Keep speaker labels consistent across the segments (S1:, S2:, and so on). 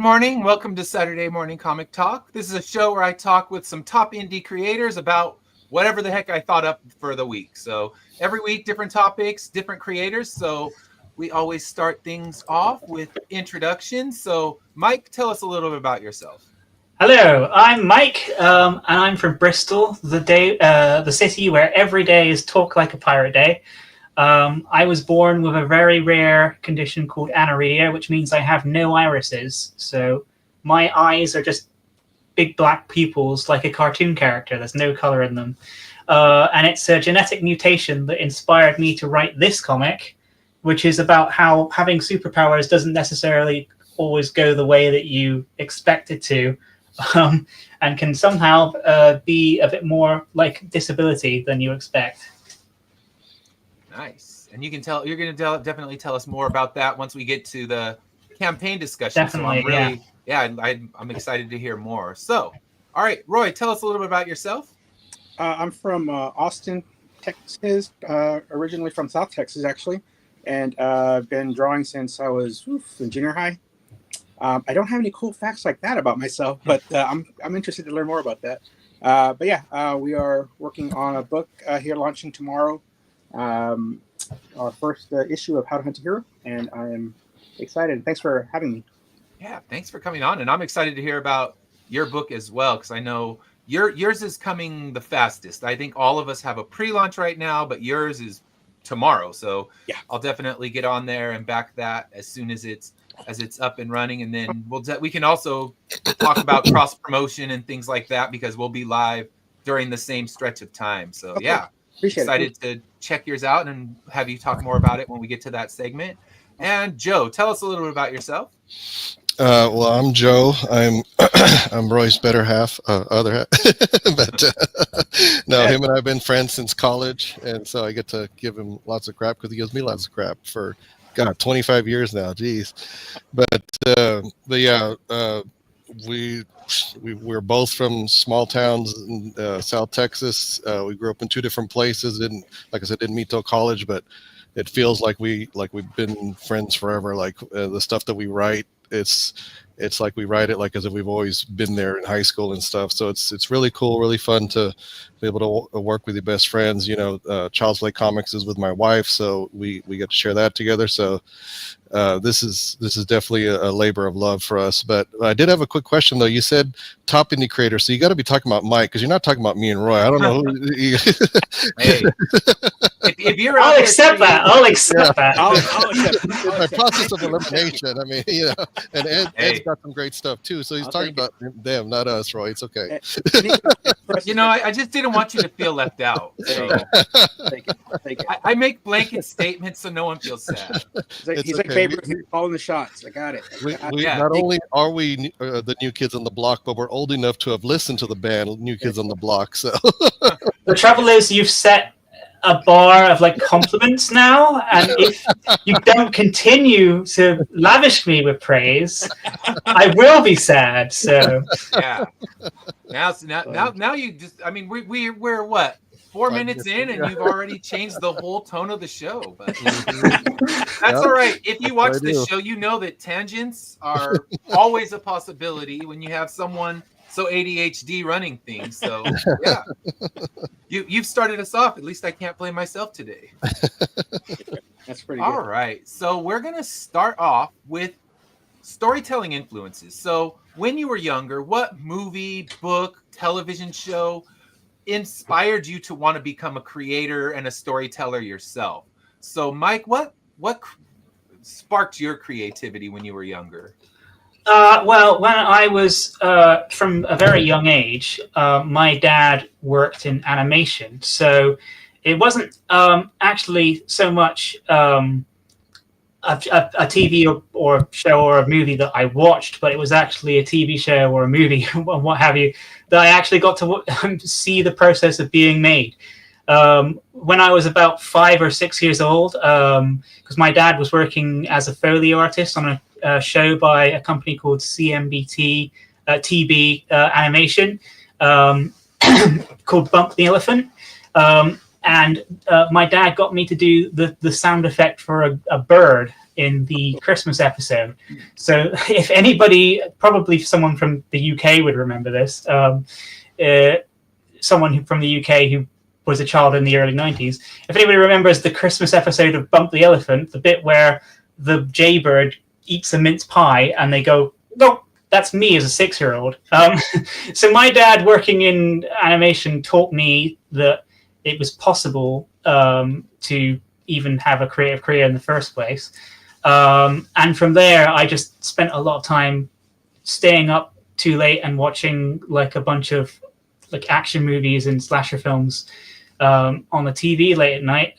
S1: morning. Welcome to Saturday Morning Comic Talk. This is a show where I talk with some top indie creators about whatever the heck I thought up for the week. So every week, different topics, different creators. So we always start things off with introductions. So Mike, tell us a little bit about yourself.
S2: Hello, I'm Mike, and I'm from Bristol, the city where every day is Talk Like a Pirate Day. I was born with a very rare condition called aniridia, which means I have no irises. So my eyes are just big black pupils like a cartoon character. There's no color in them. And it's a genetic mutation that inspired me to write this comic, which is about how having superpowers doesn't necessarily always go the way that you expect it to. And can somehow be a bit more like disability than you expect.
S1: Nice. And you're going to definitely tell us more about that once we get to the campaign discussion.
S2: Definitely,
S1: I'm excited to hear more. So, all right, Roy, tell us a little bit about yourself.
S3: I'm from Austin, Texas, originally from South Texas, actually, and I've been drawing since I was in junior high. I don't have any cool facts like that about myself, but I'm interested to learn more about that. We are working on a book here launching tomorrow, our first issue of How to Hunt a Hero, and I am excited. Thanks for having me.
S1: Yeah, thanks for coming on, and I'm excited to hear about your book as well, because I know yours is coming the fastest. I think all of us have a pre-launch right now, but yours is tomorrow. So yeah, I'll definitely get on there and back that as soon as it's up and running, and then we can also talk about cross promotion and things like that, because we'll be live during the same stretch of time. So okay. Yeah, excited to check yours out and have you talk more about it when we get to that segment. And Joe, tell us a little bit about yourself.
S4: Well, I'm Joe. I'm Roy's better half, other half. But him and I have been friends since college, and so I get to give him lots of crap because he gives me lots of crap for 25 years now. Geez. But yeah, we're both from small towns in South Texas. We grew up in two different places. Didn't meet till college, but it feels like we've been friends forever. Like the stuff that we write, it's like we write it like as if we've always been there in high school and stuff. So it's really cool, really fun to be able to work with your best friends. Child's Play Comics is with my wife, so we get to share that together. So this is definitely a labor of love for us. But I did have a quick question though. You said top indie creator, so you got to be talking about Mike, because you're not talking about me and Roy. I don't know who.
S1: Hey, if you're,
S2: I'll accept that. I'll accept that.
S3: I'll accept
S4: It's my process of elimination. I mean, and Ed's got some great stuff too. So he's talking about them, not us, Roy. It's okay.
S1: I just didn't want you to feel left out. So.
S3: Thank you.
S1: I make blanket statements so no one feels sad.
S3: He's like favorite. He's calling the shots. I got it.
S4: Not only are we the New Kids on the Block, but we're old enough to have listened to the band New Kids on the Block. So
S2: the trouble is, you've set a bar of like compliments now, and if you don't continue to lavish me with praise, I will be sad. So
S1: yeah. Now you just, I mean, we're what, 4 minutes in, and you've already changed the whole tone of the show. But that's all right. If you watch the show, you know that tangents are always a possibility when you have someone so ADHD running things. So yeah, you've started us off. At least I can't blame myself today.
S3: That's pretty good.
S1: All right. So we're going to start off with storytelling influences. So when you were younger, what movie, book, television show inspired you to want to become a creator and a storyteller yourself? So Mike, what sparked your creativity when you were younger?
S2: Well, when I was from a very young age, my dad worked in animation, so it wasn't actually so much a TV or show or a movie that I watched, but it was actually a TV show or a movie or what have you that I actually got to see the process of being made. When I was about 5 or 6 years old, because my dad was working as a Foley artist on a show by a company called CMBT TB Animation called Bump the Elephant. And my dad got me to do the sound effect for a bird in the Christmas episode. So if anybody, probably someone from the UK would remember this. Someone from the UK who was a child in the early 90s. If anybody remembers the Christmas episode of Bump the Elephant, the bit where the jaybird eats a mince pie and they go, no, that's me as a 6-year-old. So my dad, working in animation, taught me that it was possible to even have a creative career in the first place. And from there, I just spent a lot of time staying up too late and watching like a bunch of like action movies and slasher films on the TV late at night,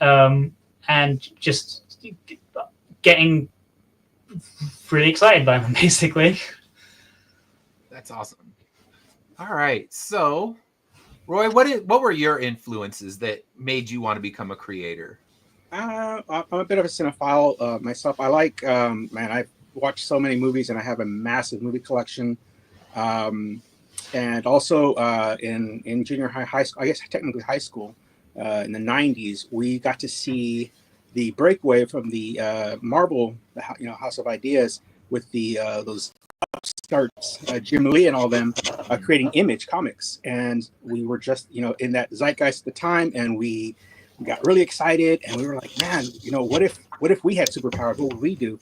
S2: and just getting really excited by them, basically.
S1: That's awesome. All right, so Roy, what were your influences that made you want to become a creator?
S3: I'm a bit of a cinephile myself. I like, I've watched so many movies, and I have a massive movie collection. And also in junior high school, I guess technically high school, in the 90s, we got to see the breakaway from the Marvel, House of Ideas, with the those upstarts, Jim Lee and all them, creating Image Comics. And we were just, in that zeitgeist at the time, and we got really excited, and we were like, man, what if we had superpowers? What would we do?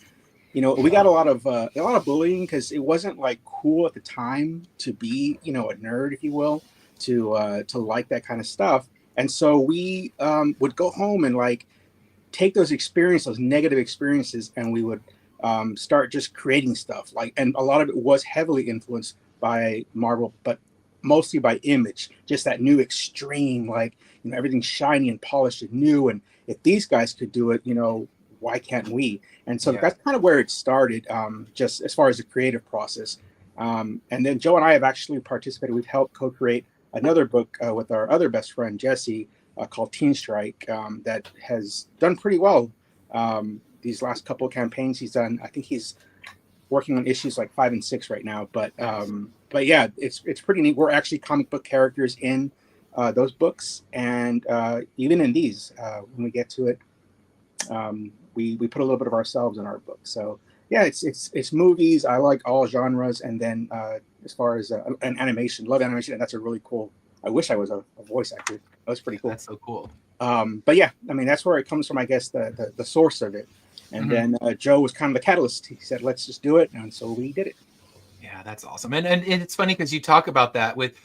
S3: We got a lot of bullying because it wasn't like cool at the time to be, a nerd, if you will, to like that kind of stuff. And so we would go home and like take those negative experiences, and we would start just creating stuff. And a lot of it was heavily influenced by Marvel, but mostly by Image, just that new extreme, everything's shiny and polished and new. And if these guys could do it, why can't we? And so that's kind of where it started, just as far as the creative process. And then Joe and I have actually participated. We've helped co-create another book with our other best friend, Jesse, called Teen Strike, that has done pretty well. These last couple of campaigns he's done, I think he's working on issues like 5 and 6 right now. But yeah, it's pretty neat. We're actually comic book characters in those books, and even in these, when we get to it, we put a little bit of ourselves in our book. So yeah, it's movies. I like all genres, and then as far as an animation, love animation, and that's a really cool. I wish I was a voice actor. That was pretty cool.
S1: That's so cool.
S3: But yeah, that's where it comes from. I guess the source of it, and then Joe was kind of the catalyst. He said, "Let's just do it," and so we did it.
S1: Yeah, that's awesome. And it's funny because you talk about that with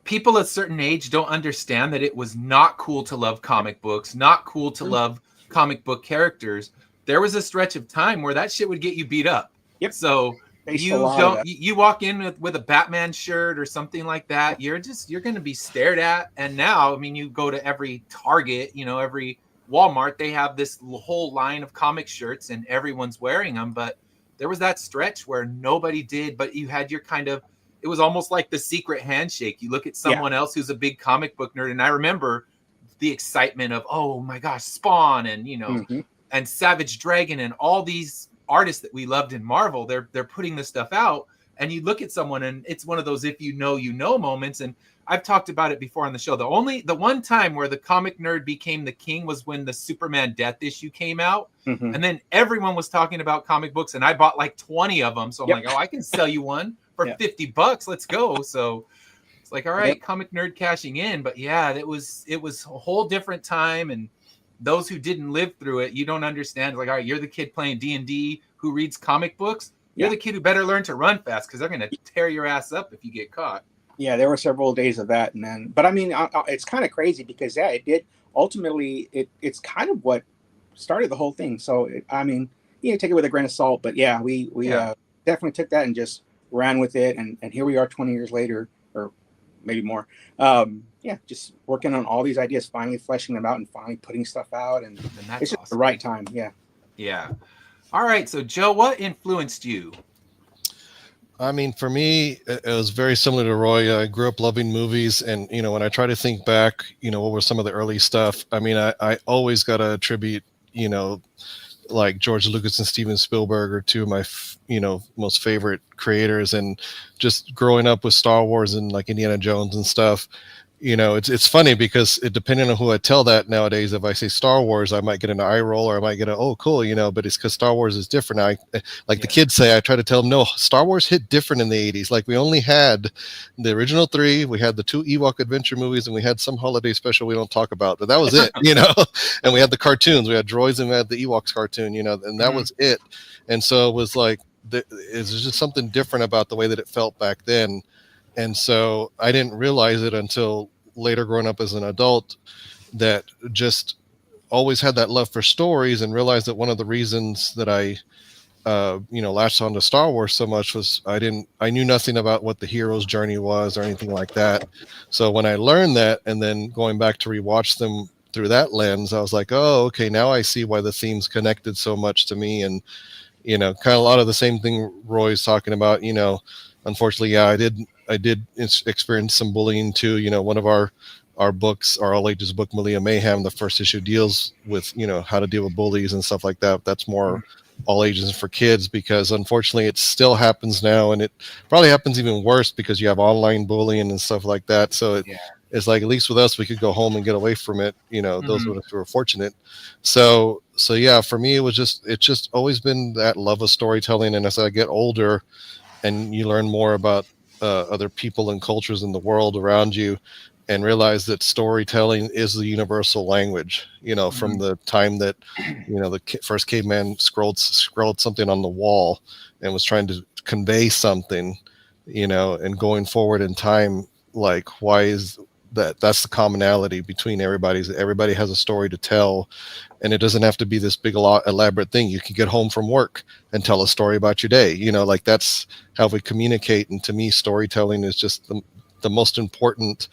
S1: people at a certain age don't understand that it was not cool to love comic books, not cool to love comic book characters. There was a stretch of time where that shit would get you beat up.
S3: Yep.
S1: So you walk in with a Batman shirt or something like that, you're going to be stared at. And now, you go to every Target, every Walmart, they have this whole line of comic shirts and everyone's wearing them. But there was that stretch where nobody did, but you had your it was almost like the secret handshake. You look at someone else who's a big comic book nerd. And I remember the excitement of, oh my gosh, Spawn and, and Savage Dragon and all these artists that we loved in Marvel, they're putting this stuff out, and you look at someone and it's one of those if you know moments. And I've talked about it before on the show. The one time where the comic nerd became the king was when the Superman Death issue came out, and then everyone was talking about comic books, and I bought like 20 of them. So I'm like, oh, I can sell you one for $50. Let's go. So it's like, all right, comic nerd cashing in. But yeah, it was a whole different time, and those who didn't live through it, you don't understand. It's like, all right, you're the kid playing D&D who reads comic books. You're the kid who better learn to run fast because they're going to tear your ass up if you get caught.
S3: Yeah, there were several days of that. And then, but it's kind of crazy because, it did. Ultimately, it's kind of what started the whole thing. So, take it with a grain of salt. But yeah, we definitely took that and just ran with it. And here we are 20 years later, or maybe more. Just working on all these ideas, finally fleshing them out and finally putting stuff out. And it's just the right time. Yeah.
S1: Yeah. All right. So, Joe, what influenced you?
S4: For me, it was very similar to Roy. I grew up loving movies. And, when I try to think back, what were some of the early stuff? I always got to attribute, like George Lucas and Steven Spielberg are two of my, most favorite creators. And just growing up with Star Wars and like Indiana Jones and stuff, you know, it's funny because depending on who I tell that nowadays, if I say Star Wars, I might get an eye roll or I might get a, oh, cool, you know, but it's because Star Wars is different. The kids say, I try to tell them, no, Star Wars hit different in the 80s. Like we only had the original 3, we had the 2 Ewok adventure movies, and we had some holiday special we don't talk about, but that was it, you know, and we had the cartoons, we had droids and we had the Ewoks cartoon, you know, and that was it. And so it was like, it's just something different about the way that it felt back then. And so I didn't realize it until later growing up as an adult, that just always had that love for stories, and realized that one of the reasons that I, latched on to Star Wars so much was I knew nothing about what the hero's journey was or anything like that. So when I learned that, and then going back to rewatch them through that lens, I was like, oh, okay, now I see why the themes connected so much to me. And, you know, kind of a lot of the same thing Roy's talking about, you know, unfortunately, yeah, I did experience some bullying too. You know, one of our books, our all ages book, Malia Mayhem, the first issue deals with, you know, how to deal with bullies and stuff like that. That's more all ages and for kids, because unfortunately it still happens now, and it probably happens even worse because you have online bullying and stuff like that. So it's like, at least with us, we could go home and get away from it. You know, those of us who were fortunate. So yeah, for me, it's just always been that love of storytelling. And as I get older and you learn more about other people and cultures in the world around you, and realize that storytelling is the universal language, you know, from the time that, you know, the first caveman scrolled something on the wall and was trying to convey something, you know, and going forward in time, like, why is that's the commonality between everybody has a story to tell, and it doesn't have to be this big elaborate thing. You can get home from work and tell a story about your day, you know, like that's how we communicate. And to me, storytelling is just the most important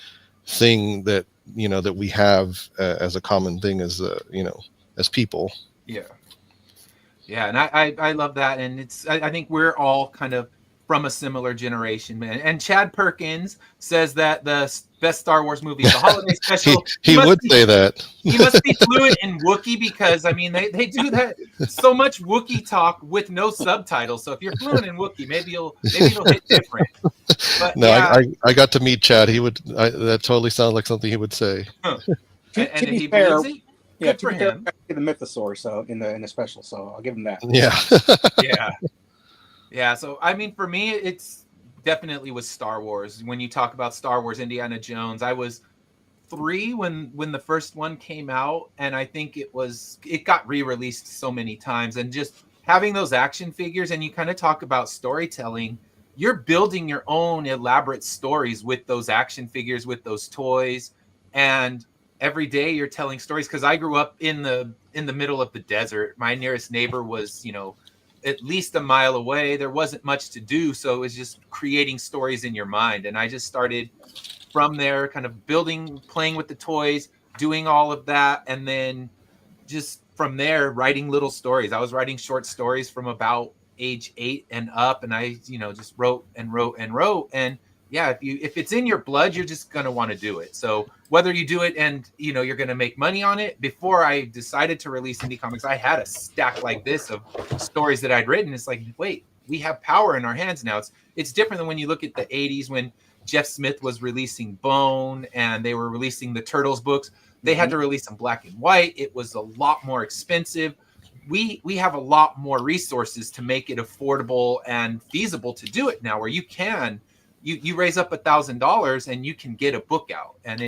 S4: thing that, you know, that we have as a common thing as you know, as people.
S1: And I love that. And I think we're all kind of from a similar generation, man. And Chad Perkins says that the best Star Wars movie is the holiday special.
S4: he would say that.
S1: He must be fluent in Wookiee, because I mean they do that so much Wookiee talk with no subtitles. So if you're fluent in Wookiee, maybe it'll hit different. But,
S4: no, yeah. I got to meet Chad. That totally sounds like something he would say.
S1: Huh.
S3: To be
S1: he
S3: fair,
S1: believes it?
S3: Yeah,
S1: Good for him.
S3: The Mythosaur, so in the special, so I'll give him that.
S4: Yeah.
S1: Yeah. So I mean, for me, it's definitely was Star Wars. When you talk about Star Wars, Indiana Jones, I was 3 when the first one came out, and I think it got re-released so many times. And just having those action figures, and you kind of talk about storytelling, you're building your own elaborate stories with those action figures, with those toys, and every day you're telling stories. Because I grew up in the middle of the desert. My nearest neighbor was, you know, at least a mile away. There wasn't much to do, so it was just creating stories in your mind. And I just started from there, kind of playing with the toys, doing all of that, and then just from there writing little stories. I was writing short stories from about age 8 and up, and I, you know, just wrote. And yeah, if it's in your blood, you're just going to want to do it. So whether you do it and, you know, you're going to make money on it. Before I decided to release indie comics, I had a stack like this of stories that I'd written. It's like, wait, we have power in our hands now. It's different than when you look at the 80s when Jeff Smith was releasing Bone and they were releasing the Turtles books. They had to release them black and white. It was a lot more expensive. We have a lot more resources to make it affordable and feasible to do it now, where you can you raise up $1,000 and you can get a book out, and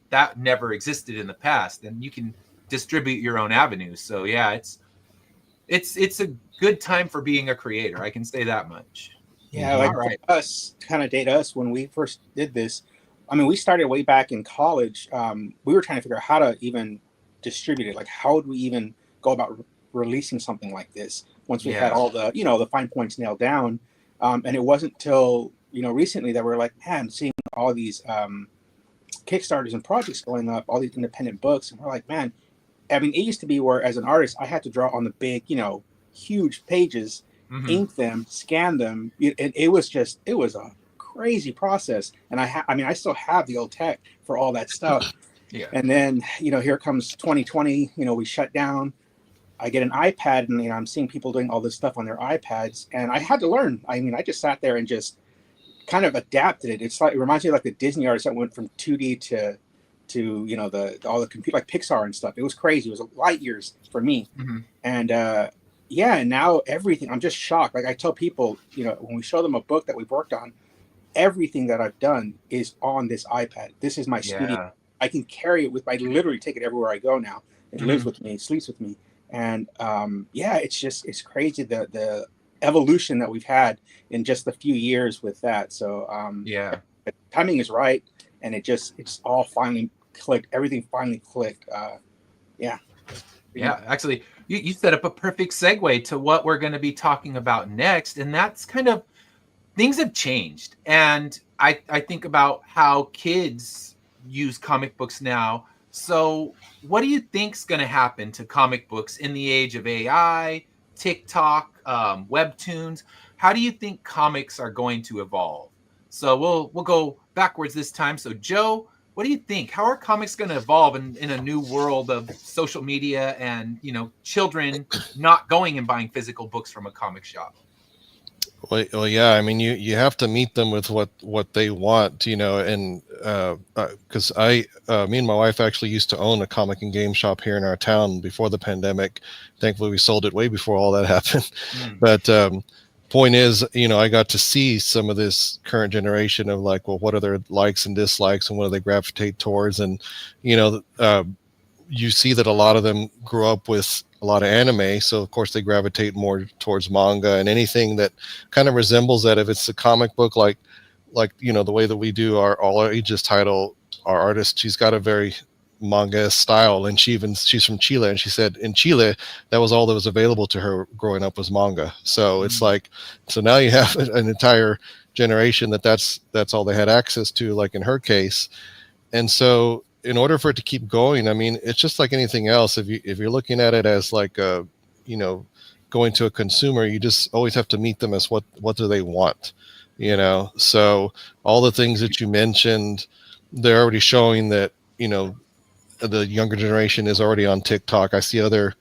S1: that never existed in the past, and you can distribute your own avenues. So yeah, it's a good time for being a creator. I can say that much.
S3: Yeah, like right. Us kind of date us when we first did this. I mean, we started way back in college. We were trying to figure out how to even distribute it. Like, how would we even go about releasing something like this once we had all the, you know, the fine points nailed down? And it wasn't till, you know, recently that we're like, man, seeing all these Kickstarters and projects going up, all these independent books, and we're like, man, I mean, it used to be where as an artist, I had to draw on the big, you know, huge pages, ink them, scan them, and it was a crazy process. And I still have the old tech for all that stuff.
S1: Yeah.
S3: And then, you know, here comes 2020, you know, we shut down. I get an iPad, and, you know, I'm seeing people doing all this stuff on their iPads, and I had to learn. I mean, I just sat there and just kind of adapted it. It's like, it reminds me of like the Disney artists that went from 2D to all the computer, like Pixar and stuff. It was crazy. It was light years for me.
S1: Mhm.
S3: And yeah, and now everything, I'm just shocked. Like I tell people, when we show them a book that we've worked on, everything that I've done is on this iPad. This is my studio.
S1: Yeah.
S3: I can carry it with, I literally take it everywhere I go now. It lives
S1: Mhm.
S3: with me, it sleeps with me. And yeah, it's crazy the evolution that we've had in just a few years with that. So
S1: Yeah.
S3: the timing is right, and it's all finally clicked. Everything finally clicked. Yeah.
S1: Yeah, actually, you set up a perfect segue to what we're going to be talking about next. And that's kind of things have changed. And I think about how kids use comic books now. So, what do you think's going to happen to comic books in the age of AI, TikTok, webtoons? How do you think comics are going to evolve? So we'll go backwards this time. So Joe, what do you think? How are comics going to evolve in a new world of social media and children not going and buying physical books from a comic shop?
S4: Well, yeah. I mean, you have to meet them with what they want, and because me and my wife actually used to own a comic and game shop here in our town before the pandemic. Thankfully, we sold it way before all that happened.
S1: Mm.
S4: But point is, I got to see some of this current generation of like, well, what are their likes and dislikes, and what do they gravitate towards, and you see that a lot of them grew up with a lot of anime, so of course they gravitate more towards manga and anything that kind of resembles that. If it's a comic book, like the way that we do our all our ages title, our artist, she's got a very manga style, and she's from Chile, and she said in Chile that was all that was available to her growing up was manga. So it's like, so now you have an entire generation that's all they had access to, like in her case. And so in order for it to keep going, I mean, it's just like anything else. If you're looking at it as like going to a consumer, you just always have to meet them as what do they want, So all the things that you mentioned, they're already showing that the younger generation is already on TikTok. I see other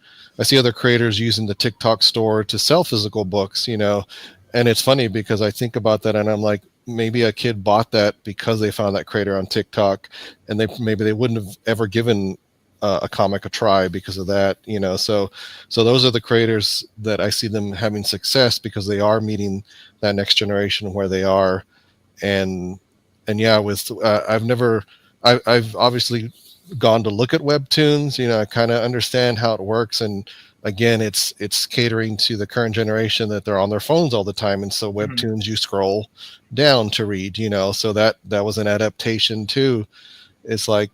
S4: creators using the TikTok store to sell physical books, and it's funny because I think about that and I'm like, maybe a kid bought that because they found that creator on TikTok, and maybe they wouldn't have ever given a comic a try because of that, So those are the creators that I see them having success because they are meeting that next generation where they are, and yeah, with I've obviously gone to look at webtoons. I kind of understand how it works, and again, it's catering to the current generation that they're on their phones all the time, and so webtoons you scroll down to read, so that was an adaptation too. It's like,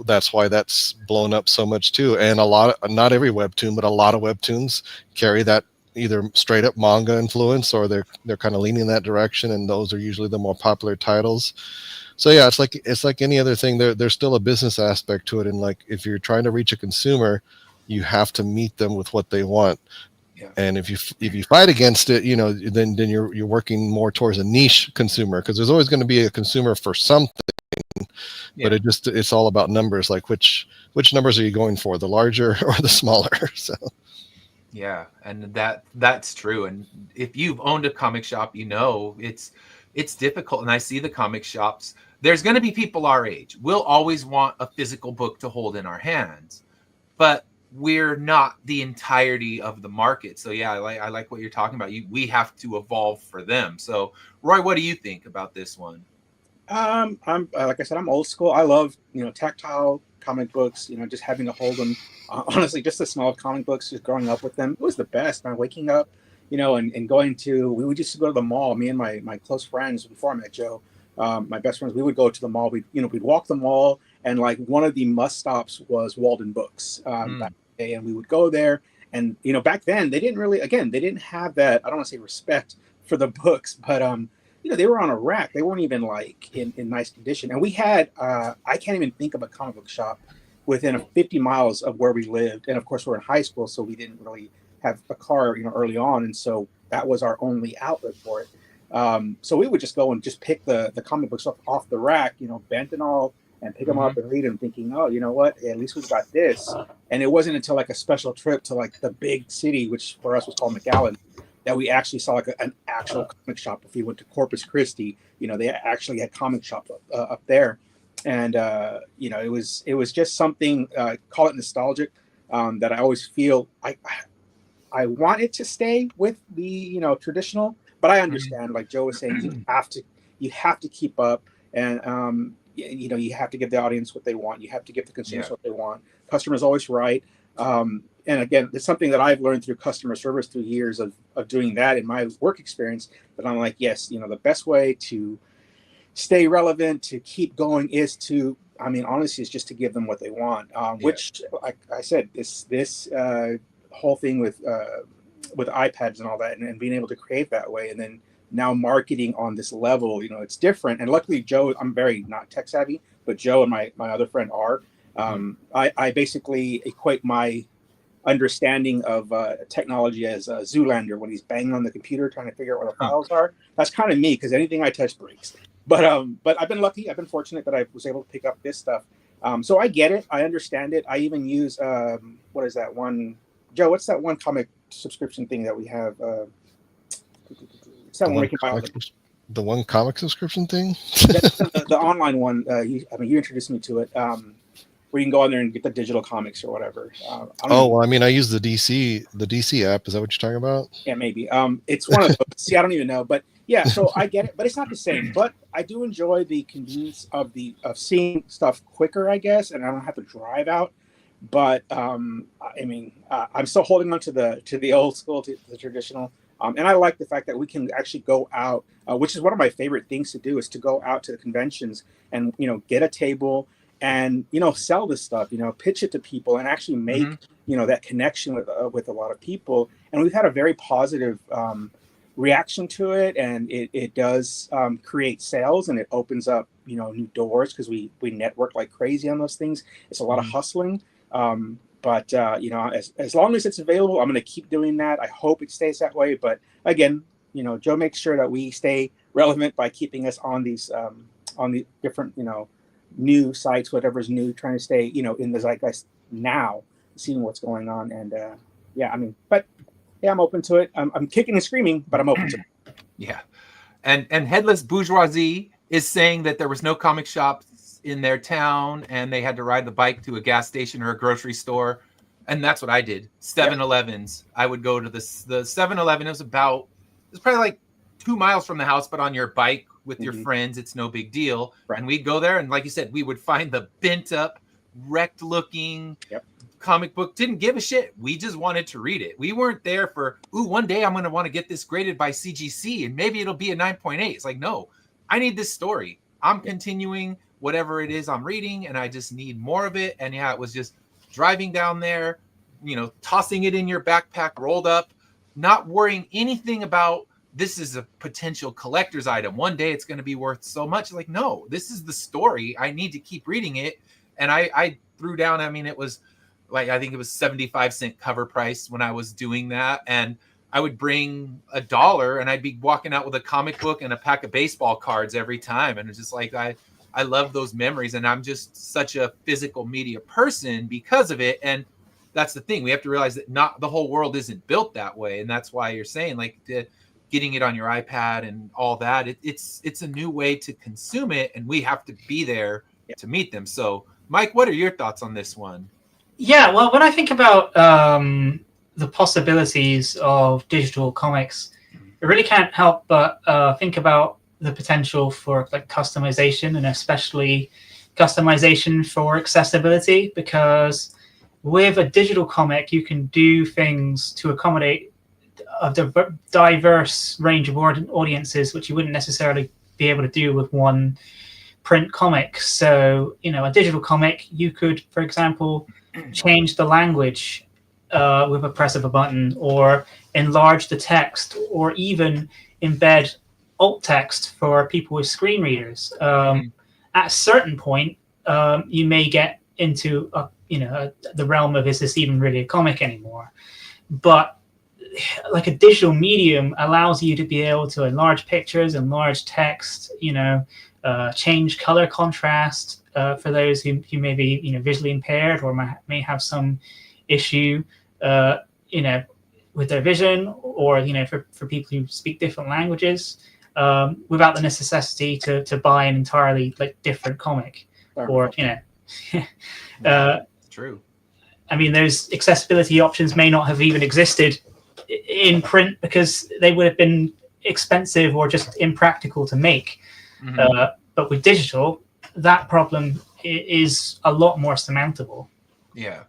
S4: that's why that's blown up so much too. And not every webtoon, but a lot of webtoons carry that either straight up manga influence, or they're kind of leaning in that direction, and those are usually the more popular titles. So yeah, it's like any other thing. There's still a business aspect to it, and like if you're trying to reach a consumer, you have to meet them with what they want.
S1: Yeah.
S4: And if you fight against it, then you're working more towards a niche consumer, because there's always going to be a consumer for something. Yeah. But it's all about numbers. Like which numbers are you going for, the larger or the smaller? So
S1: yeah, and that's true. And if you've owned a comic shop, it's difficult. And I see the comic shops, there's going to be people our age. We'll always want a physical book to hold in our hands, but we're not the entirety of the market. So yeah, I like what you're talking about. We have to evolve for them. So Roy, what do you think about this one?
S3: I'm like I said, I'm old school. I love tactile comic books. Just having to hold them. Honestly, just the smell of comic books, just growing up with them, it was the best. Man, waking up, and going to, we would just go to the mall. Me and my close friends before I met Joe, my best friends, we would go to the mall. We'd walk the mall, and like one of the must stops was Walden Books back in the day, and we would go there. And back then they didn't have that, I don't want to say respect for the books, but they were on a rack. They weren't even like in nice condition. And we had, I can't even think of a comic book shop within 50 miles of where we lived. And of course we're in high school, so we didn't really have a car, early on. And so that was our only outlet for it. So we would just go and just pick the comic books off the rack, bent and all, and pick them up and read them, thinking, oh, you know what? At least we've got this. And it wasn't until like a special trip to like the big city, which for us was called McAllen, that we actually saw like an actual comic shop. If we went to Corpus Christi, they actually had comic shops up there, and it was just something. Call it nostalgic. That I always feel I want it to stay with the traditional, but I understand, like Joe was saying, you have to keep up, and you have to give the audience what they want. You have to give the consumers what they want. Customer's always right. And again, it's something that I've learned through customer service through years of doing that in my work experience. But I'm like, yes, the best way to stay relevant, to keep going, is to, honestly, is just to give them what they want. Which, like I said, this whole thing with iPads and all that, and being able to create that way, and then now marketing on this level, it's different. And luckily, Joe, I'm very not tech savvy, but Joe and my other friend are. I basically equate my understanding of technology as Zoolander when he's banging on the computer trying to figure out what the files are. That's kind of me, because anything I touch breaks. But I've been lucky. I've been fortunate that I was able to pick up this stuff. So I get it. I understand it. I even use what is that one? Joe, what's that one comic subscription thing that we have? It's that one we can buy.
S4: The one comic subscription thing?
S3: the online one. You introduced me to it. Where you can go on there and get the digital comics or whatever.
S4: I use the DC app. Is that what you're talking about?
S3: Yeah, maybe. It's one of those. See, I don't even know, but yeah. So I get it, but it's not the same. But I do enjoy the convenience of seeing stuff quicker, I guess, and I don't have to drive out. But I'm still holding on to the old school, to the traditional. And I like the fact that we can actually go out, which is one of my favorite things to do, is to go out to the conventions and get a table and sell this stuff, pitch it to people, and actually make that connection with a lot of people. And we've had a very positive reaction to it, and it does create sales, and it opens up new doors, because we network like crazy on those things. It's a lot of hustling, but as long as it's available, I'm going to keep doing that. I hope it stays that way. But again, Joe makes sure that we stay relevant by keeping us on these on the different new sites, whatever's new, trying to stay in the zeitgeist now, seeing what's going on. And I'm open to it. I'm kicking and screaming, but I'm open to it.
S1: Yeah. And Headless Bourgeoisie is saying that there was no comic shops in their town, and they had to ride the bike to a gas station or a grocery store. And that's what I did. 7-Elevens. I would go to the 7-Eleven. It was probably like 2 miles from the house, but on your bike with your friends, it's no big deal. Right. And we'd go there, and like you said, we would find the bent up, wrecked looking comic book. Didn't give a shit. We just wanted to read it. We weren't there for, one day I'm going to want to get this graded by CGC and maybe it'll be a 9.8. It's like, no, I need this story. I'm continuing whatever it is I'm reading, and I just need more of it. And it was just driving down there, tossing it in your backpack, rolled up, not worrying anything about, this is a potential collector's item. One day it's going to be worth so much. Like, no, this is the story. I need to keep reading it. And I threw down, it was like, I think it was 75-cent cover price when I was doing that. And I would bring $1 and I'd be walking out with a comic book and a pack of baseball cards every time. And it's just like, I love those memories. And I'm just such a physical media person because of it. And that's the thing. We have to realize that not the whole world isn't built that way. And that's why you're saying, like, getting it on your iPad and all that, it's a new way to consume it, and we have to be there to meet them. So, Mike, what are your thoughts on this one?
S2: Yeah, well, when I think about the possibilities of digital comics, I really can't help but think about the potential for like customization, and especially customization for accessibility, because with a digital comic, you can do things to accommodate a diverse range of audiences, which you wouldn't necessarily be able to do with one print comic. So, a digital comic, you could, for example, change the language with a press of a button, or enlarge the text, or even embed alt text for people with screen readers. At a certain point, you may get into the realm of, is this even really a comic anymore? But like a digital medium allows you to be able to enlarge pictures, enlarge text, change color contrast for those who may be visually impaired or may have some issue. with their vision, or for people who speak different languages, without the necessity to buy an entirely like different comic, or
S1: It's true.
S2: I mean, those accessibility options may not have even existed in print because they would have been expensive or just impractical to make.
S1: Mhm.
S2: But with digital, that problem is a lot more surmountable.
S1: Yeah.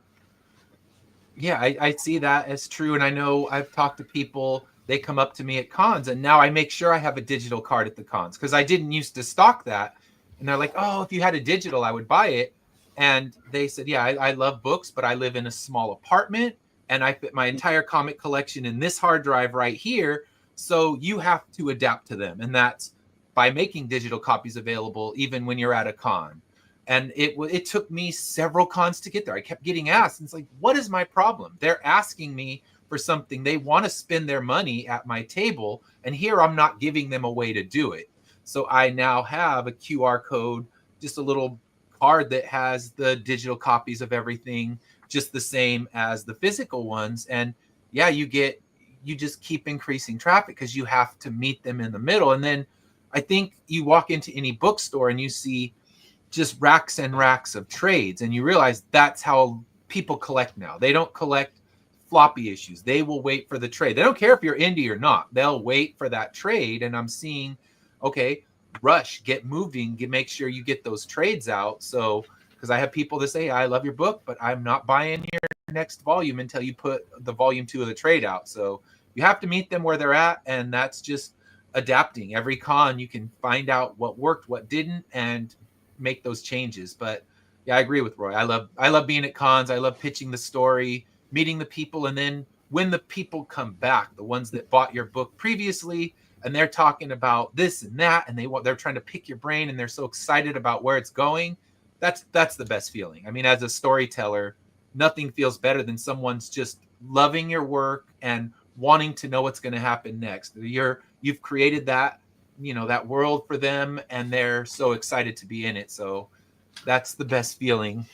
S1: Yeah, I see that as true. And I know I've talked to people, they come up to me at cons, and now I make sure I have a digital card at the cons because I didn't used to stock that. And they're like, oh, if you had a digital, I would buy it. And they said, yeah, I love books, but I live in a small apartment and I fit my entire comic collection in this hard drive right here. So you have to adapt to them. And that's by making digital copies available, even when you're at a con. And it took me several cons to get there. I kept getting asked, and it's like, what is my problem? They're asking me for something. They want to spend their money at my table, and here I'm not giving them a way to do it. So I now have a QR code, just a little card that has the digital copies of everything, just the same as the physical ones. And yeah, you just keep increasing traffic because you have to meet them in the middle. And then I think you walk into any bookstore and you see just racks and racks of trades, and you realize that's how people collect now. They don't collect floppy issues. They will wait for the trade. They don't care if you're indie or not. They'll wait for that trade. And I'm seeing, okay, rush, get moving, make sure you get those trades out. So because I have people that say, I love your book, but I'm not buying your next volume until you put the volume 2 of the trade out. So you have to meet them where they're at, and that's just adapting. Every con you can find out what worked, what didn't, and make those changes. But yeah, I agree with Roy. I love being at cons. I love pitching the story, meeting the people, and then when the people come back, the ones that bought your book previously, and they're talking about this and that, and they're trying to pick your brain, and they're so excited about where it's going. That's the best feeling. I mean, as a storyteller, nothing feels better than someone's just loving your work and wanting to know what's going to happen next. You've created that that world for them, and they're so excited to be in it. So that's the best feeling.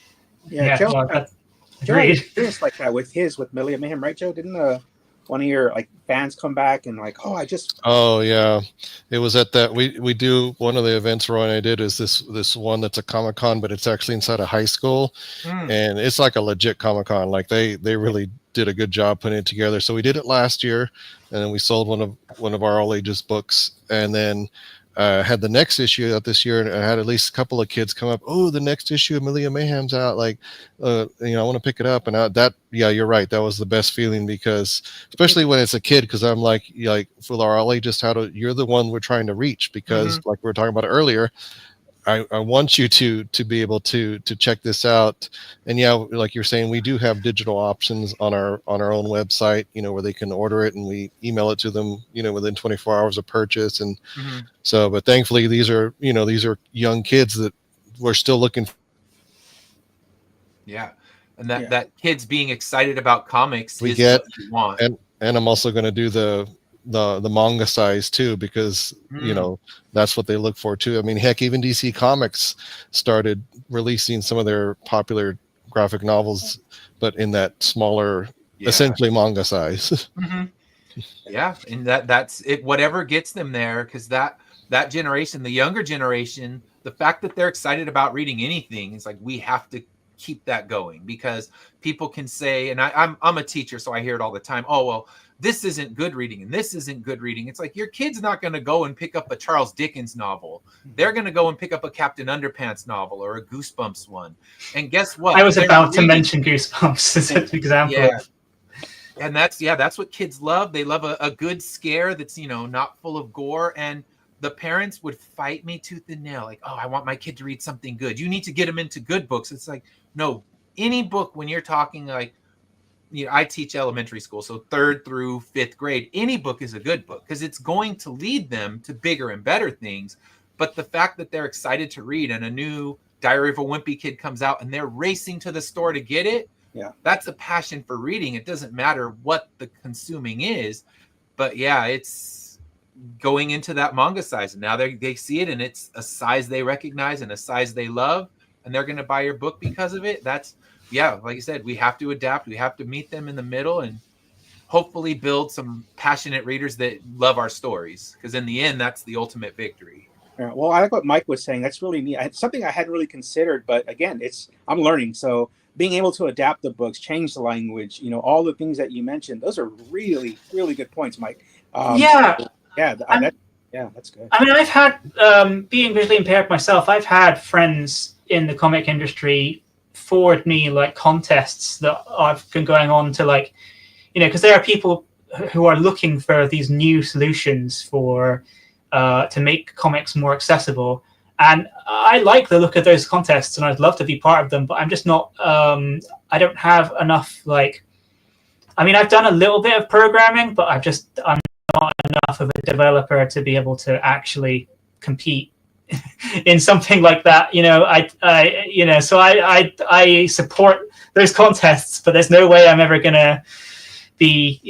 S3: Yeah, Joe.
S2: Well,
S3: Joe had
S2: agreed.
S3: experience like that with Millie of Mayhem, right, Joe? Didn't one of your like fans come back and like,
S4: Oh yeah, it was at that we do one of the events Roy and I did is this one that's a Comic-Con, but it's actually inside a high school, and it's like a legit Comic-Con. Like they really did a good job putting it together. So we did it last year, and then we sold one of our all ages books, and then had the next issue out this year, and I had at least a couple of kids come up. Oh, the next issue of Millie of Mayhem's out. Like, I want to pick it up. And yeah, you're right. That was the best feeling, because especially when it's a kid, because I'm like for our all ages, you're the one we're trying to reach, because like we were talking about earlier, I want you to be able to check this out. And yeah, like you're saying, we do have digital options on our own website, where they can order it, and we email it to them, within 24 hours of purchase. And so, but thankfully these are young kids that we're still looking for.
S1: Yeah. And that kids being excited about comics
S4: What you want. And I'm also going to do the manga size too, because that's what they look for too. I mean, heck, even DC Comics started releasing some of their popular graphic novels, but in that smaller, essentially manga size.
S1: Yeah, and that's it. Whatever gets them there, because that generation, the younger generation, the fact that they're excited about reading anything is like, we have to keep that going, because people can say, and I'm a teacher, so I hear it all the time. Oh, well, this isn't good reading and this isn't good reading. It's like, your kid's not going to go and pick up a Charles Dickens novel. They're going to go and pick up a Captain Underpants novel or a Goosebumps one. And guess what?
S2: I was about to mention Goosebumps as an example.
S1: Yeah. And that's what kids love. They love a good scare that's, not full of gore. And the parents would fight me tooth and nail. Like, oh, I want my kid to read something good. You need to get them into good books. It's like, no, any book, when you're talking like, I teach elementary school, so 3rd through 5th grade, any book is a good book, because it's going to lead them to bigger and better things. But the fact that they're excited to read, and a new Diary of a Wimpy Kid comes out and they're racing to the store to get it, that's a passion for reading. It doesn't matter what the consuming is. But yeah, it's going into that manga size. And now they see it, and it's a size they recognize and a size they love, and they're going to buy your book because of it. Like I said, we have to adapt. We have to meet them in the middle. And hopefully build some passionate readers that love our stories, because in the end, that's the ultimate victory.
S3: Yeah, well, I like what Mike was saying. That's really neat. Something I hadn't really considered, but again, I'm learning. So being able to adapt the books, change the language, all the things that you mentioned, those are really, really good points, Mike.
S2: Yeah.
S3: So, that's good.
S2: I mean, I've had, being visually impaired myself, I've had friends in the comic industry forward me like contests that I've been going on to, like, because there are people who are looking for these new solutions for to make comics more accessible. And I like the look of those contests and I'd love to be part of them, but I'm just not, I don't have enough, I've done a little bit of programming, but I'm not enough of a developer to be able to actually compete in something like that. So I support those contests, but there's no way I'm ever going to be,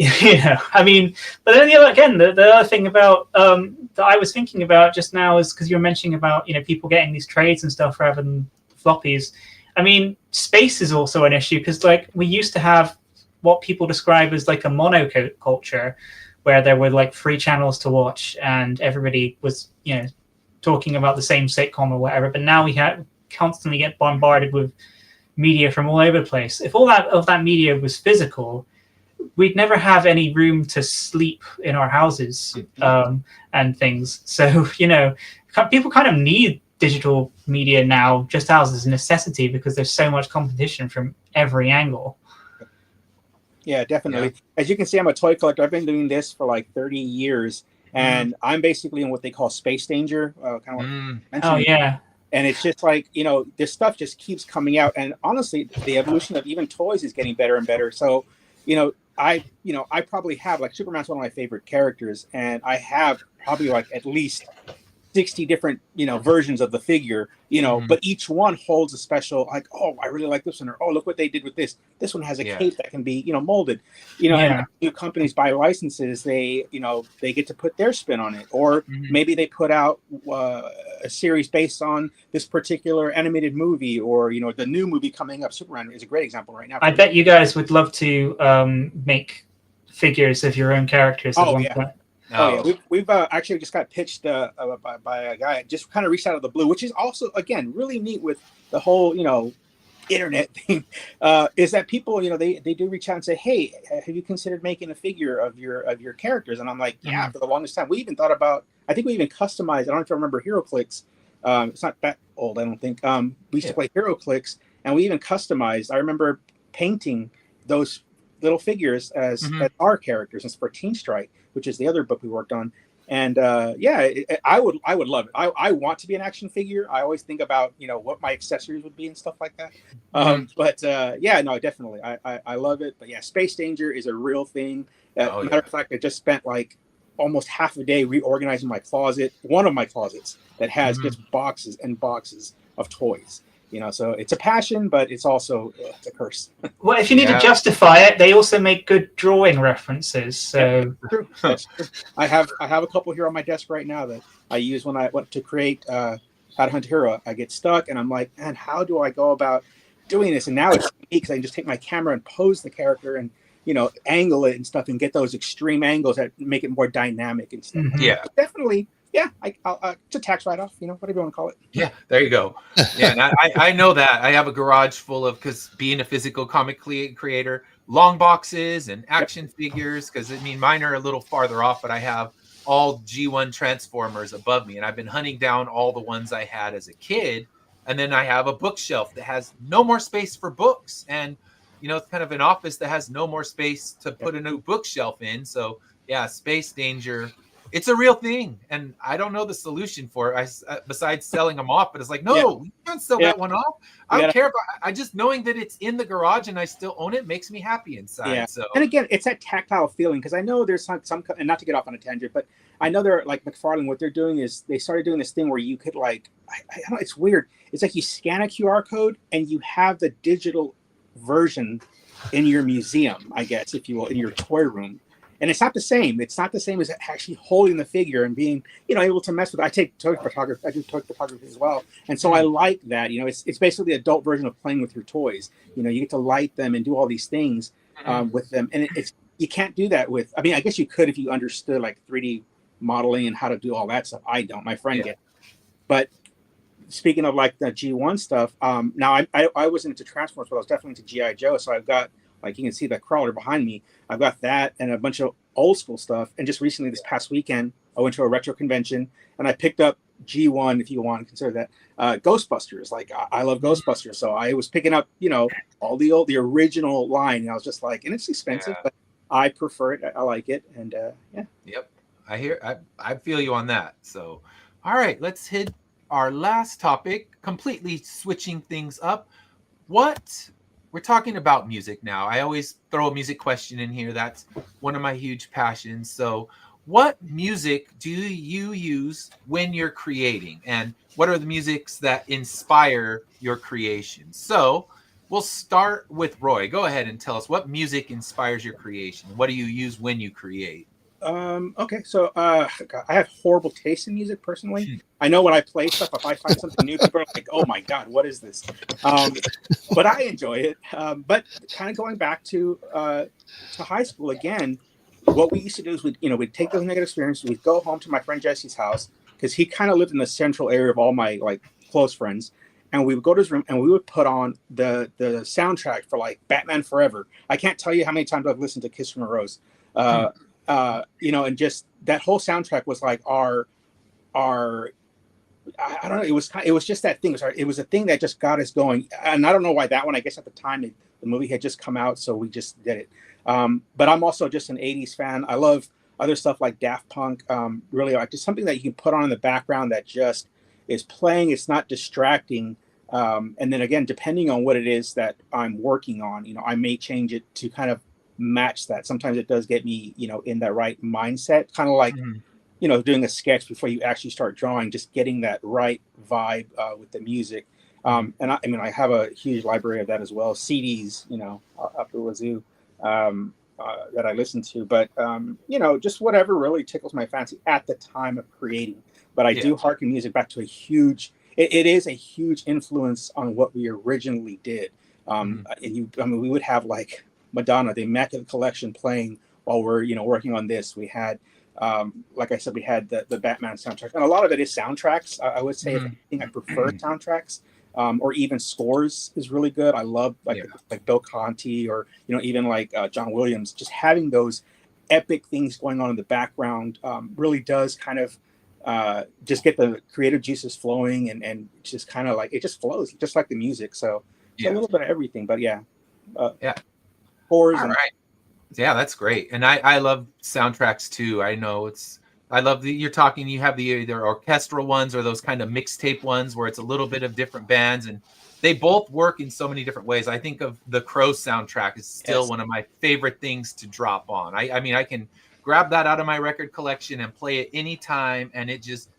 S2: but then the other thing about that I was thinking about just now is because you're mentioning about people getting these trades and stuff rather than floppies. I mean, space is also an issue because we used to have what people describe as like a monoculture, where there were 3 channels to watch and everybody was talking about the same sitcom or whatever. But now we constantly get bombarded with media from all over the place. If all of that media was physical, we'd never have any room to sleep in our houses and things. So, people kind of need digital media now just as a necessity because there's so much competition from every angle.
S3: Yeah, definitely. Yeah. As you can see, I'm a toy collector. I've been doing this for 30 years, and I'm basically in what they call space danger. Kind of
S2: Oh, yeah.
S3: And it's just this stuff just keeps coming out. And honestly, the evolution of even toys is getting better and better. So, I probably have Superman's one of my favorite characters, and I have probably at least 60 different, versions of the figure, but each one holds a special, oh, I really like this one, or, oh, look what they did with this. This one has a cape that can be, molded, and new companies buy licenses, they get to put their spin on it. Or maybe they put out a series based on this particular animated movie, or, the new movie coming up. Superman is a great example right now.
S2: I bet you guys would love to make figures of your own characters at one point.
S3: Oh yeah, we've actually just got pitched by a guy, just kind of reached out of the blue, which is also again really neat with the whole internet thing. Is that people they do reach out and say, hey, have you considered making a figure of your characters? And I'm like, yeah, for the longest time. We even thought about, I think we even customized. I don't know if you remember HeroClix. It's not that old, I don't think. We used to play HeroClix, and we even customized. I remember painting those little figures as our characters, and for Teen Strike, which is the other book we worked on. And I would love it. I want to be an action figure. I always think about what my accessories would be and stuff like that. But no, definitely I love it. But yeah, space danger is a real thing. Matter of fact, I just spent almost half a day reorganizing my closet, one of my closets that has just boxes and boxes of toys. So it's a passion, but it's also it's a curse.
S2: Well, if you need to justify it, they also make good drawing references. So
S3: That's true. I have a couple here on my desk right now that I use when I want to create How to Hunt a Hero. I get stuck, and I'm like, man, how do I go about doing this? And now it's neat because I can just take my camera and pose the character and angle it and stuff, and get those extreme angles that make it more dynamic and stuff.
S1: Yeah,
S3: definitely. Yeah, it's a tax write-off, whatever you want to call it.
S1: Yeah, there you go. Yeah, and I know that. I have a garage full of, because being a physical comic creator, long boxes and action figures, because mine are a little farther off, but I have all G1 Transformers above me, and I've been hunting down all the ones I had as a kid, and then I have a bookshelf that has no more space for books, and it's kind of an office that has no more space to put a new bookshelf in. So yeah, space danger. It's a real thing, and I don't know the solution for it besides selling them off. But it's no, you can't sell that one off. I don't care about. I just knowing that it's in the garage and I still own it makes me happy inside.
S3: Yeah.
S1: So,
S3: and again, it's that tactile feeling, because I know there's some, and not to get off on a tangent, but I know they're McFarlane. What they're doing is they started doing this thing where you could I don't know, it's weird. It's you scan a QR code and you have the digital version in your museum, I guess, if you will, in your toy room. And it's not the same. It's not the same as actually holding the figure and being, able to mess with it. I take toy photography. I do toy photography as well. And so I like that. It's basically the adult version of playing with your toys. You get to light them and do all these things with them. And you can't do that with. I mean, I guess you could if you understood like 3D modeling and how to do all that stuff. I don't. My friend gets. But speaking of like the G1 stuff, now I wasn't into Transformers, but I was definitely into GI Joe. So I've got, like, you can see the crawler behind me. I've got that and a bunch of old school stuff. And just recently, this past weekend, I went to a retro convention and I picked up G1, if you want to consider that, Ghostbusters. Like, I love Ghostbusters, so I was picking up, all the original line. And I was just like, and it's expensive, but I prefer it. I like it, and yeah.
S1: Yep, I feel you on that. So, all right, let's hit our last topic. Completely switching things up. We're talking about music now. I always throw a music question in here. That's one of my huge passions. So, what music do you use when you're creating? And what are the musics that inspire your creation? So we'll start with Roy. Go ahead and tell us what music inspires your creation. What do you use when you create?
S3: Okay, so I have horrible taste in music personally. I know when I play stuff, if I find something new, people are like, "Oh my God, what is this?" But I enjoy it. But kind of going back to high school again, what we used to do is we'd take those negative experiences, we'd go home to my friend Jesse's house because he kind of lived in the central area of all my like close friends, and we would go to his room and we would put on the soundtrack for like Batman Forever. I can't tell you how many times I've listened to Kiss from a Rose. And just that whole soundtrack was like our I don't know, it was just that thing. It was a thing that just got us going. And I don't know why that one. I guess at the time the movie had just come out, so we just did it. But I'm also just an 80s fan. I love other stuff like Daft Punk. Really, like just something that you can put on in the background that just is playing. It's not distracting. And then again, depending on what it is that I'm working on, I may change it to kind of match that. Sometimes it does get me, in that right mindset, kind of like, doing a sketch before you actually start drawing, just getting that right vibe with the music. And I have a huge library of that as well, CDs, up the wazoo, that I listen to. But, just whatever really tickles my fancy at the time of creating. But I do harken music back to it is a huge influence on what we originally did. We would have like Madonna, the Immaculate Collection playing while we're, working on this. We had, like I said, we had the Batman soundtrack, and a lot of it is soundtracks. I would say, if anything, I prefer soundtracks, or even scores is really good. I love like Bill Conti, or even like John Williams. Just having those epic things going on in the background really does kind of just get the creative juices flowing, and just kind of like it just flows, just like the music. So a little bit of everything, but scores.
S1: All right. Yeah, that's great. And I love soundtracks too. I know you have the either orchestral ones or those kind of mixtape ones where it's a little bit of different bands, and they both work in so many different ways. I think of the Crow soundtrack is still one of my favorite things to drop on. I mean, I can grab that out of my record collection and play it anytime, and it just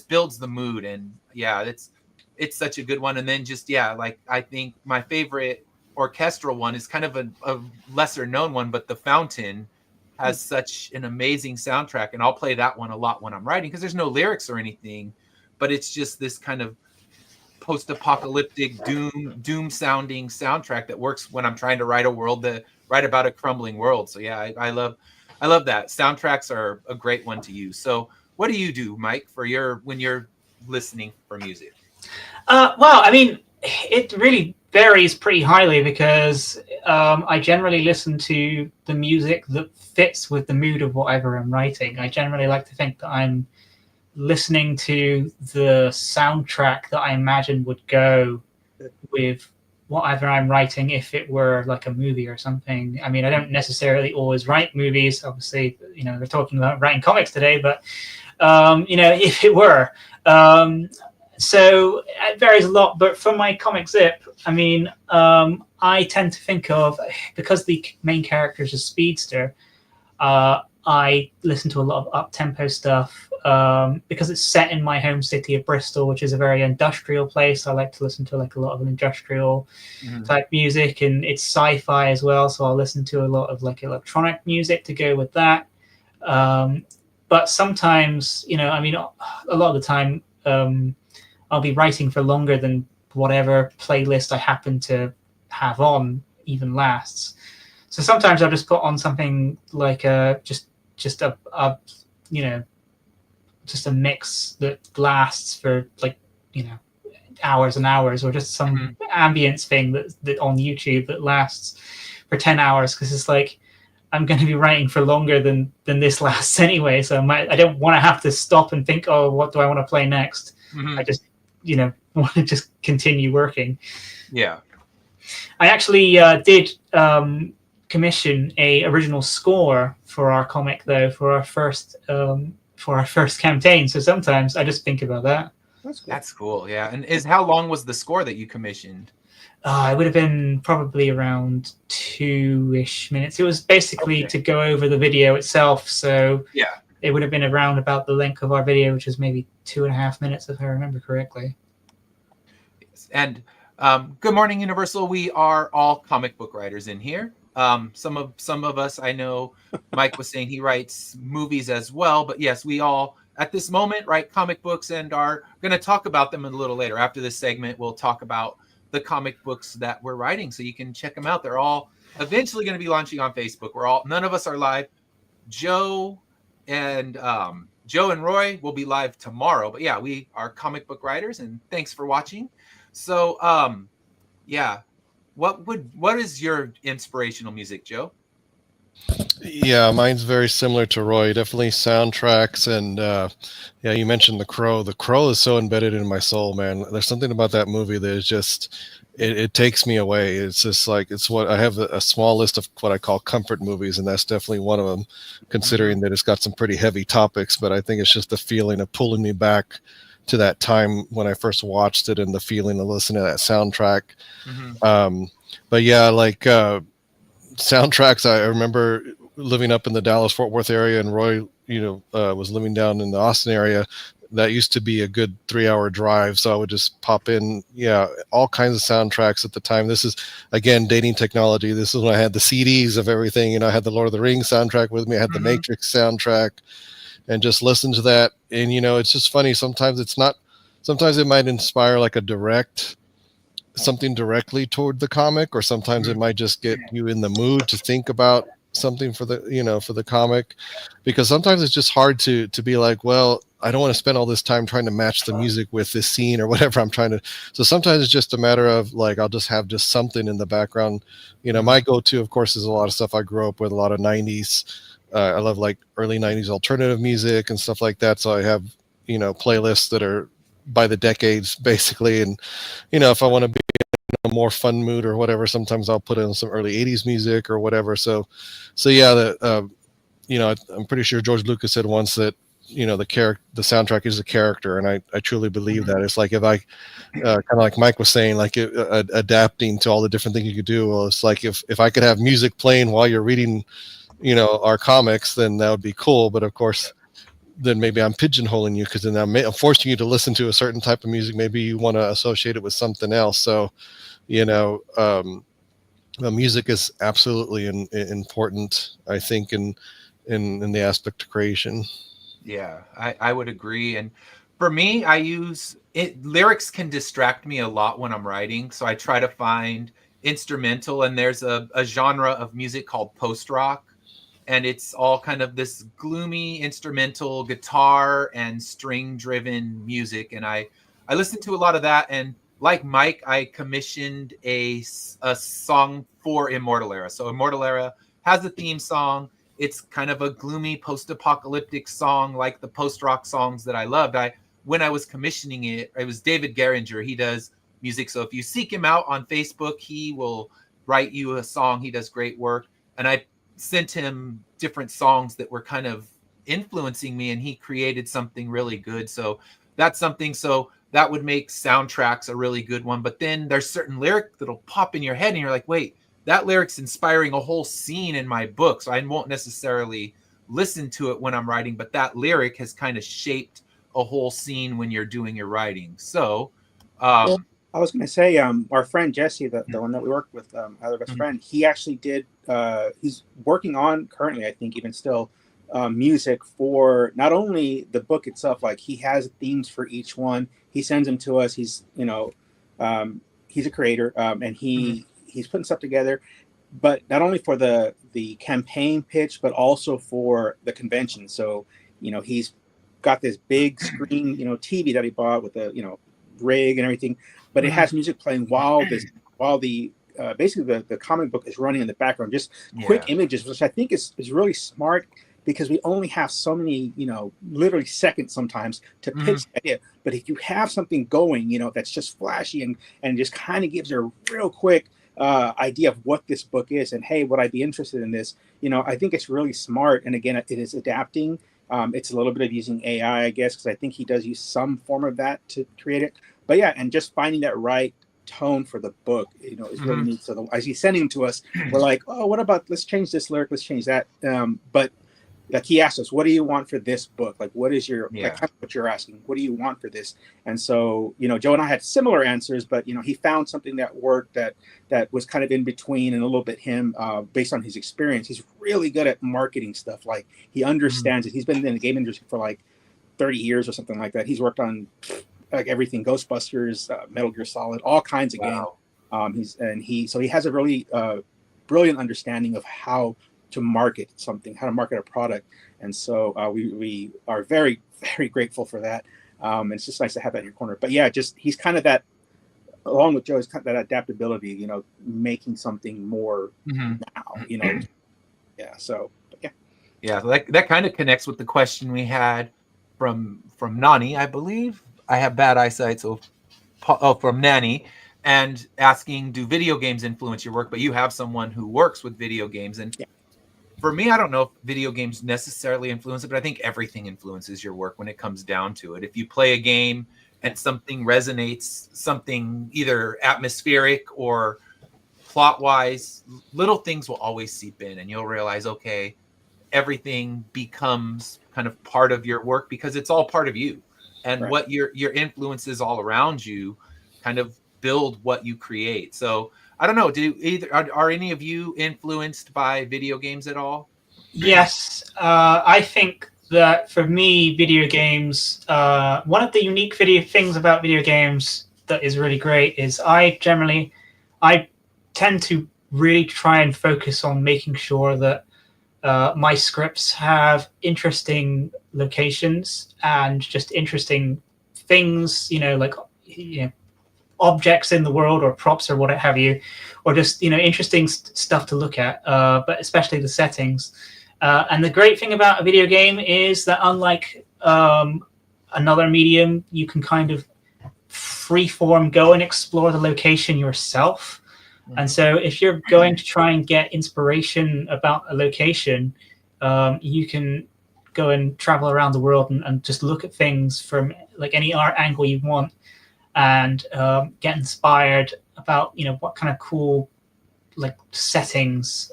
S1: builds the mood. And it's such a good one. And then I think my favorite orchestral one is kind of a lesser known one, but The Fountain has such an amazing soundtrack, and I'll play that one a lot when I'm writing because there's no lyrics or anything, but it's just this kind of post-apocalyptic doom sounding soundtrack that works when I'm trying to write about a crumbling world. So I love that. Soundtracks are a great one to use. So what do you do, Mike, when you're listening for music?
S2: Well, I mean, it really varies pretty highly because I generally listen to the music that fits with the mood of whatever I'm writing. I generally like to think that I'm listening to the soundtrack that I imagine would go with whatever I'm writing if it were like a movie or something. I mean, I don't necessarily always write movies. Obviously, we're talking about writing comics today, but if it were. So it varies a lot, but for my comic zip, I mean, I tend to think of, because the main character is a speedster, I listen to a lot of up-tempo stuff because it's set in my home city of Bristol, which is a very industrial place. I like to listen to like a lot of industrial type music, and it's sci-fi as well, so I'll listen to a lot of like electronic music to go with that. But sometimes, a lot of the time, I'll be writing for longer than whatever playlist I happen to have on even lasts. So sometimes I'll just put on something like just a you know, just a mix that lasts for like, you know, hours and hours, or just some ambience thing that on YouTube that lasts for 10 hours, because it's like I'm going to be writing for longer than this lasts anyway, so I don't want to have to stop and think, oh, what do I want to play next. I just, you know, want to just continue working.
S1: Yeah,
S2: I actually did commission a original score for our comic, though, for our first campaign. So sometimes I just think about that.
S3: That's cool.
S1: that's cool. Yeah, and how long was the score that you commissioned?
S2: It would have been probably around 2-ish minutes. It was basically to go over the video itself. So
S1: Yeah.
S2: it would have been around about the length of our video, which is maybe 2.5 minutes, if I remember correctly.
S1: And good morning, Universal. We are all comic book writers in here. Some of us, I know Mike was saying he writes movies as well, but yes, we all at this moment write comic books and are going to talk about them a little later. After this segment, we'll talk about the comic books that we're writing, so you can check them out. They're all eventually going to be launching on Facebook. None of us are live. Joe and Roy will be live tomorrow, but yeah, we are comic book writers, and thanks for watching. So yeah, what is your inspirational music, Joe?
S4: Yeah, mine's very similar to Roy. Definitely soundtracks, and yeah, you mentioned The Crow. The Crow is so embedded in my soul, man. There's something about that movie that is just it takes me away. It's just like it's what I have a small list of what I call comfort movies, and that's definitely one of them. Considering that it's got some pretty heavy topics, but I think it's just the feeling of pulling me back to that time when I first watched it, and the feeling of listening to that soundtrack. But yeah, like soundtracks, I remember living up in the Dallas-Fort Worth area, and Roy, was living down in the Austin area. That used to be a good 3-hour drive, so I would just pop in, all kinds of soundtracks at the time. This is, again, dating technology. This is when I had the CDs of everything. I had the Lord of the Rings soundtrack with me. I had the Matrix soundtrack, and just listen to that. And, it's just funny. Sometimes it might inspire like something directly toward the comic, or sometimes it might just get you in the mood to think about something for the comic, because sometimes it's just hard to be like, well, I don't want to spend all this time trying to match the music with this scene or whatever I'm trying to. So sometimes it's just a matter of like, I'll just have just something in the background. My go-to, of course, is a lot of stuff I grew up with, a lot of 90s. I love like early 90s alternative music and stuff like that. So I have, playlists that are by the decades basically. And, if I want to be in a more fun mood or whatever, sometimes I'll put in some early 80s music or whatever. So yeah, I'm pretty sure George Lucas said once that, the soundtrack is a character. And I truly believe that. It's like, if I kind of like Mike was saying, like adapting to all the different things you could do. Well, it's like, if I could have music playing while you're reading, our comics, then that would be cool. But of course, then maybe I'm pigeonholing you, because then I'm forcing you to listen to a certain type of music. Maybe you want to associate it with something else. So, music is absolutely important, I think, in the aspect of creation.
S1: Yeah, I would agree. And for me, I use it. Lyrics can distract me a lot when I'm writing, so I try to find instrumental. And there's a genre of music called post rock, and it's all kind of this gloomy instrumental guitar and string driven music. And I listen to a lot of that. And like Mike, I commissioned a song for Immortal Era. So Immortal Era has a theme song. It's kind of a gloomy post-apocalyptic song, like the post-rock songs that I loved. When I was commissioning it was David Geringer. He does music. So if you seek him out on Facebook, he will write you a song. He does great work. And I sent him different songs that were kind of influencing me, and he created something really good. So that's something. So that would make soundtracks a really good one. But then there's certain lyric that'll pop in your head, and you're like, wait, that lyric's inspiring a whole scene in my book. So I won't necessarily listen to it when I'm writing, but that lyric has kind of shaped a whole scene when you're doing your writing. So
S3: well, I was going to say, our friend Jesse, the one that we worked with, our best friend, he actually did, he's working on currently, I think even still, music for not only the book itself, like he has themes for each one. He sends them to us. He's, he's a creator, and he's putting stuff together. but not only for the campaign pitch, but also for the convention. So, he's got this big screen, TV that he bought with the, rig and everything, but it has music playing while the basically the comic book is running in the background, just quick images, which I think is really smart, because we only have so many, literally seconds sometimes to pitch the idea. But if you have something going, that's just flashy and just kind of gives you a real quick idea of what this book is, and hey, would I be interested in this? I think it's really smart. And again, it is adapting. It's a little bit of using AI, I guess, because I think he does use some form of that to create it. But yeah, and just finding that right tone for the book, is really neat. So as he's sending them to us, we're like, oh, what about, let's change this lyric, let's change that. But like, he asked us, what do you want for this book? Like, what is your, like, kind of what you're asking, what do you want for this? And so, Joe and I had similar answers, but, he found something that worked, that was kind of in between and a little bit him, based on his experience. He's really good at marketing stuff. Like, he understands it. He's been in the game industry for like 30 years or something like that. He's worked on like everything, Ghostbusters, Metal Gear Solid, all kinds of games. So he has a really brilliant understanding of how to market something, how to market a product. And so we are very, very grateful for that. It's just nice to have that in your corner. But yeah, he's kind of that, along with Joe, is kind of that adaptability, making something more now, Yeah. So, yeah.
S1: Yeah. That kind of connects with the question we had from Nani, I believe. I have bad eyesight, so from Nani, and asking, do video games influence your work? But you have someone who works with video games, and for me, I don't know if video games necessarily influence it, but I think everything influences your work when it comes down to it. If you play a game and something resonates, something either atmospheric or plot-wise, little things will always seep in, and you'll realize, okay, everything becomes kind of part of your work because it's all part of you. And what your influences all around you kind of build what you create. So I don't know. Are any of you influenced by video games at all?
S2: Yes, I think that for me, video games. One of the unique things about video games that is really great is I tend to really try and focus on making sure that my scripts have interesting locations and just interesting things, like objects in the world or props or what have you, or just interesting stuff to look at, but especially the settings. And the great thing about a video game is that, unlike another medium, you can kind of freeform go and explore the location yourself. And so if you're going to try and get inspiration about a location, you can go and travel around the world and just look at things from like any art angle you want, and get inspired about what kind of cool like settings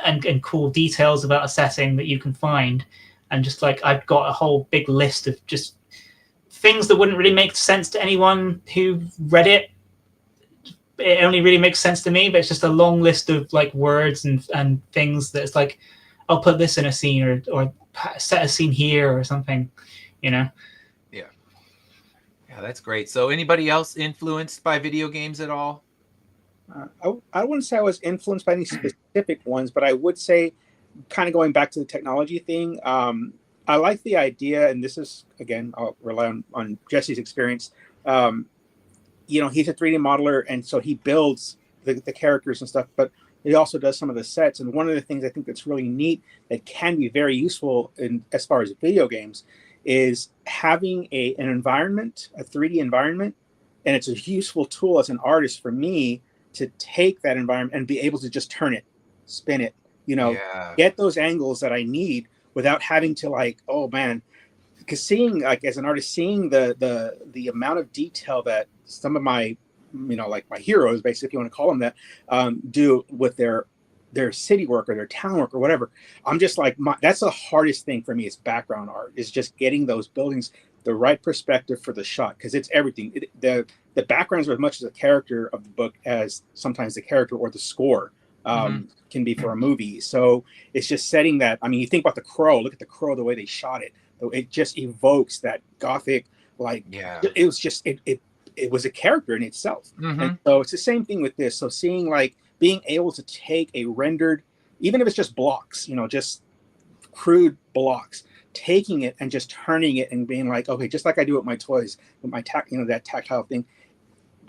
S2: and cool details about a setting that you can find. And just like, I've got a whole big list of just things that wouldn't really make sense to anyone who read it. It only really makes sense to me, but it's just a long list of like words and things that it's like, I'll put this in a scene or set a scene here or something,
S1: Yeah, that's great. So anybody else influenced by video games at all?
S3: I wouldn't say I was influenced by any specific ones, but I would say, kind of going back to the technology thing, I like the idea, and this is, again, I'll rely on Jesse's experience. He's a 3D modeler, and so he builds the characters and stuff, but he also does some of the sets. And one of the things I think that's really neat that can be very useful as far as video games is having an environment, a 3D environment, and it's a useful tool as an artist for me to take that environment and be able to just turn it, spin it, get those angles that I need without having to like, oh man, because seeing, like, as an artist, seeing the amount of detail that some of my, like my heroes, basically, if you want to call them that, do with their city work or their town work or whatever. I'm just like, that's the hardest thing for me is background art, is just getting those buildings the right perspective for the shot, because it's everything. The backgrounds are as much as the character of the book as sometimes the character or the score can be for a movie. So it's just setting that. I mean, you think about The Crow. Look at The Crow, the way they shot it. It just evokes that gothic, like, it was a character in itself. And so it's the same thing with this. So seeing like being able to take a rendered, even if it's just blocks, just crude blocks, taking it and just turning it and being like, okay, just like I do with my toys, with my that tactile thing,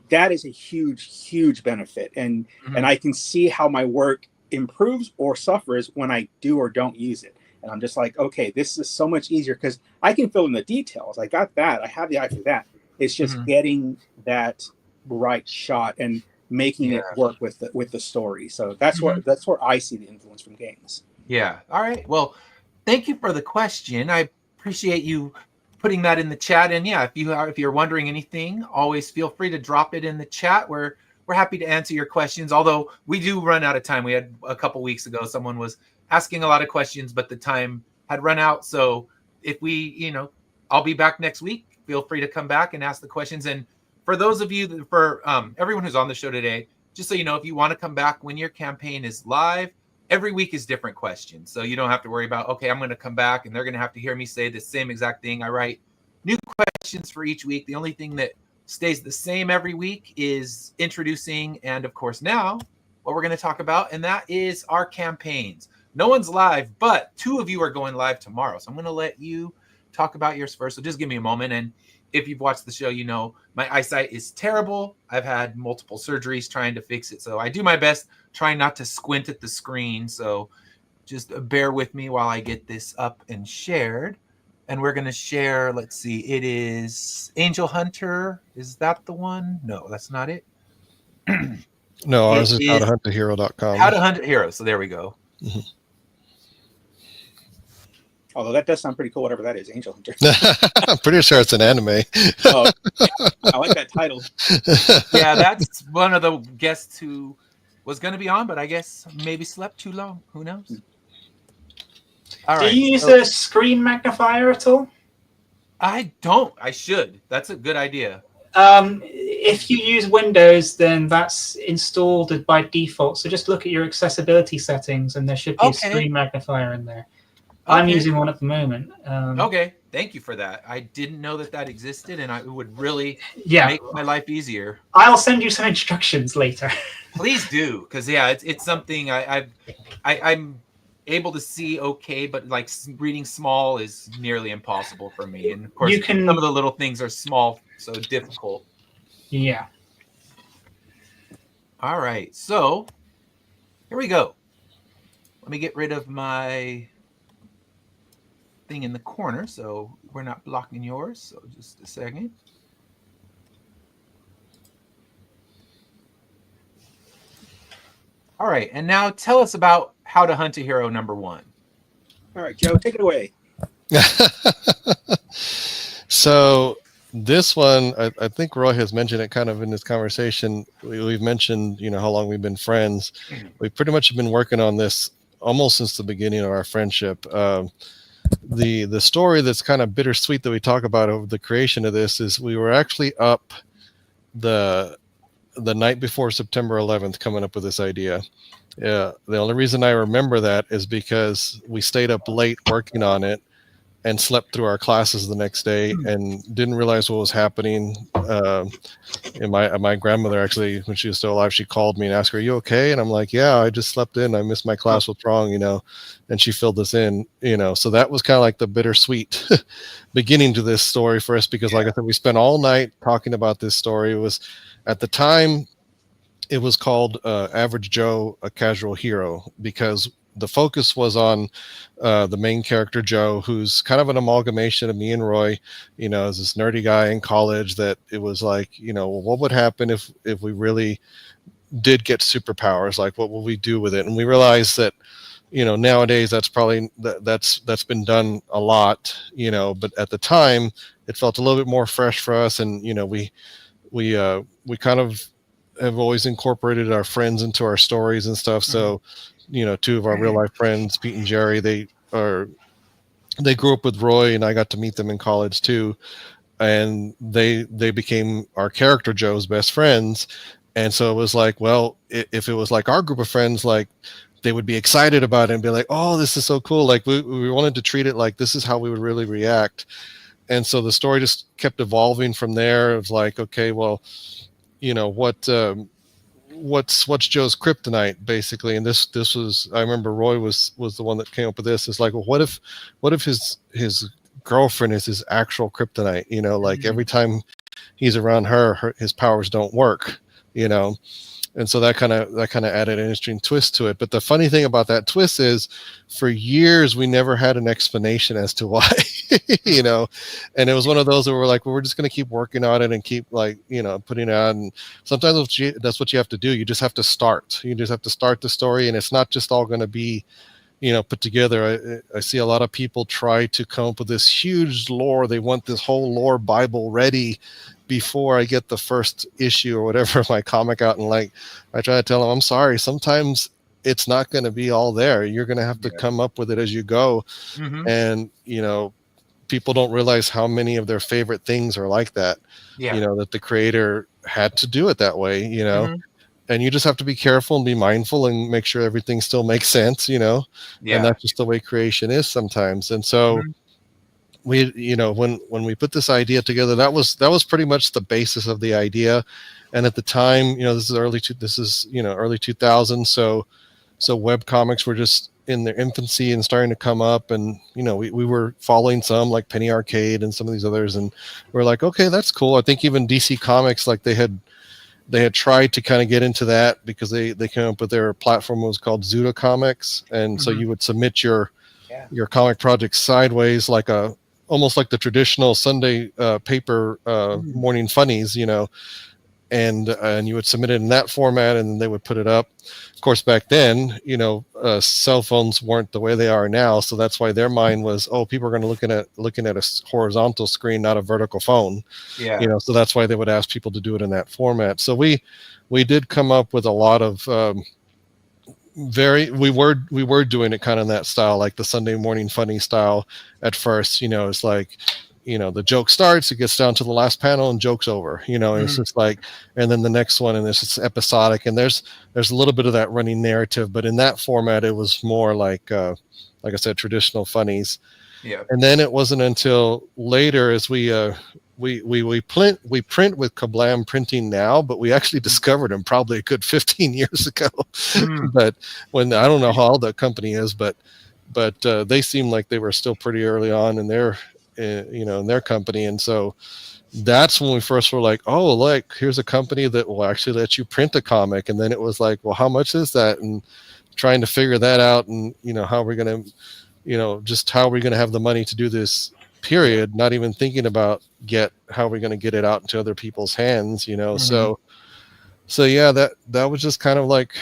S3: that is a huge benefit. And I can see how my work improves or suffers when I do or don't use it. And I'm just like, okay, this is so much easier because I can fill in the details. I got that. I have the eye for that. It's just getting that right shot and making it work with the story. So that's where I see the influence from games.
S1: Yeah. All right. Well, thank you for the question. I appreciate you putting that in the chat. And yeah, if you're wondering anything, always feel free to drop it in the chat. We're happy to answer your questions. Although we do run out of time. We had a couple weeks ago, someone was asking a lot of questions, but the time had run out. So if I'll be back next week. Feel free to come back and ask the questions. And for those of you, for everyone who's on the show today, just so you know, if you want to come back when your campaign is live, every week is different questions. So you don't have to worry about, okay, I'm going to come back and they're going to have to hear me say the same exact thing. I write new questions for each week. The only thing that stays the same every week is introducing and, of course, now what we're going to talk about, and that is our campaigns. No one's live, but 2 of you are going live tomorrow. So I'm going to let you talk about yours first. So just give me a moment. And if you've watched the show, my eyesight is terrible. I've had multiple surgeries trying to fix it. So I do my best trying not to squint at the screen. So just bear with me while I get this up and shared. And we're going to share, let's see, it is Angel Hunter. Is that the one? No, that's not it.
S4: No, ours is howtohuntahero.com.
S1: How to Hunt a Hero. So there we go.
S4: Mm-hmm.
S3: Although that does sound pretty cool, whatever that is, Angel Hunter.
S4: I'm pretty sure it's an anime.
S3: Oh, yeah, I like that title.
S1: Yeah, that's one of the guests who was going to be on, but I guess maybe slept too long. Who knows? All right.
S2: Do you use a screen magnifier at all?
S1: I don't. I should. That's a good idea.
S2: If you use Windows, then that's installed by default. So just look at your accessibility settings, and there should be a screen magnifier in there. I'm using one at the moment.
S1: Okay, thank you for that. I didn't know that existed, and it would really make my life easier.
S2: I'll send you some instructions later.
S1: Please do, because it's something I'm able to see okay, but like reading small is nearly impossible for me. And of course, some of the little things are small, so difficult.
S2: Yeah.
S1: All right, so here we go. Let me get rid of my thing in the corner so we're not blocking yours. So just a second. All right, and now tell us about How to Hunt a Hero #1.
S3: All right, Joe, take it away.
S4: So this one, I think Roy has mentioned it kind of in this conversation. We've mentioned, how long we've been friends. We pretty much have been working on this almost since the beginning of our friendship. The story that's kind of bittersweet that we talk about over the creation of this is we were actually up the night before September 11th coming up with this idea. Yeah, the only reason I remember that is because we stayed up late working on it and slept through our classes the next day and didn't realize what was happening. And my grandmother, actually, when she was still alive, she called me and asked, "Are you okay?" And I'm like, "Yeah, I just slept in. I missed my class. What's wrong?" And she filled us in, so that was kind of like the bittersweet beginning to this story for us, because like I said, we spent all night talking about this story. It was, at the time, it was called Average Joe, a Casual Hero, because the focus was on the main character, Joe, who's kind of an amalgamation of me and Roy, as this nerdy guy in college, that it was like, what would happen if we really did get superpowers? Like, what will we do with it? And we realized that, nowadays that's probably, that's been done a lot, but at the time it felt a little bit more fresh for us. And, we kind of have always incorporated our friends into our stories and stuff. So, 2 of our real life friends, Pete and Jerry, they grew up with Roy, and I got to meet them in college too. And they became our character Joe's best friends. And so it was like, well, if it was like our group of friends, like they would be excited about it and be like, "Oh, this is so cool." Like we wanted to treat it like this is how we would really react. And so the story just kept evolving from there. It was like, okay, well, what's Joe's kryptonite basically, and this was, I remember Roy was the one that came up with this. It's like, well, what if his girlfriend is his actual kryptonite, you know, like every time he's around her, his powers don't work, you know. And so that kind of added an interesting twist to it. But the funny thing about that twist is, for years we never had an explanation as to why, you know. And it was one of those where we're like, well, we're just going to keep working on it and keep, like, you know, putting it out. And sometimes that's what you have to do. You just have to start. You just have to start the story, and it's not just all going to be, you know, put together. I see a lot of people try to come up with this huge lore. They want this whole lore Bible ready before I get the first issue or whatever of my comic out. And like, I try to tell them, I'm sorry, sometimes it's not going to be all there. You're going to have to come up with it as you go. And, you know, people don't realize how many of their favorite things are like that, you know, that the creator had to do it that way, you know. And you just have to be careful and be mindful and make sure everything still makes sense, you know. And that's just the way creation is sometimes. And so we, you know, when we put this idea together, that was pretty much the basis of the idea. And at the time, you know, this is early 2000s. So web comics were just in their infancy and starting to come up. And, you know, we were following some like Penny Arcade and some of these others. And we're like, okay, that's cool. I think even DC Comics, like they had tried to kind of get into that, because they came up with their platform was called Zuda Comics. And so you would submit your comic project sideways, like almost like the traditional Sunday paper morning funnies, you know, and you would submit it in that format, and then they would put it up. Of course, back then, you know, cell phones weren't the way they are now, so that's why their mind was, oh, people are going to looking at a horizontal screen, not a vertical phone. You know, so that's why they would ask people to do it in that format. So we did come up with a lot of we were doing it kind of in that style, like the Sunday morning funny style at first. You know, it's like, you know, the joke starts, it gets down to the last panel, and joke's over, you know. And it's just like, and then the next one, and it's just episodic, and there's a little bit of that running narrative, but in that format it was more like I said, traditional funnies. And then it wasn't until later, as we print with Kablam Printing now, but we actually discovered them probably a good 15 years ago. But when, I don't know how old that company is, but they seem like they were still pretty early on in their in their company. And so that's when we first were like, oh, like, here's a company that will actually let you print a comic. And then it was like, well, how much is that? And trying to figure that out, and, you know, how we're going to, you know, just how we're going to have the money to do this, period, not even thinking about how we're going to get it out into other people's hands, you know. So yeah, that was just kind of like,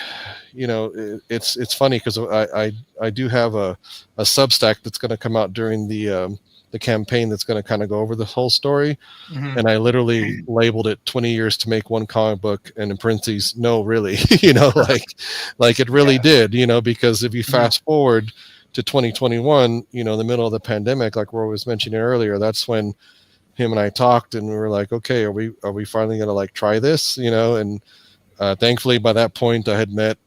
S4: you know, it's funny because I do have a Substack that's going to come out during the campaign that's going to kind of go over the whole story. And I literally labeled it 20 years to make one comic book, and in parentheses, no, really, you know, like it really did, you know, because if you fast forward to 2021, you know, in the middle of the pandemic, like Roy was mentioning earlier, that's when him and I talked, and we were like, okay, are we finally going to like try this, you know? And thankfully by that point I had met,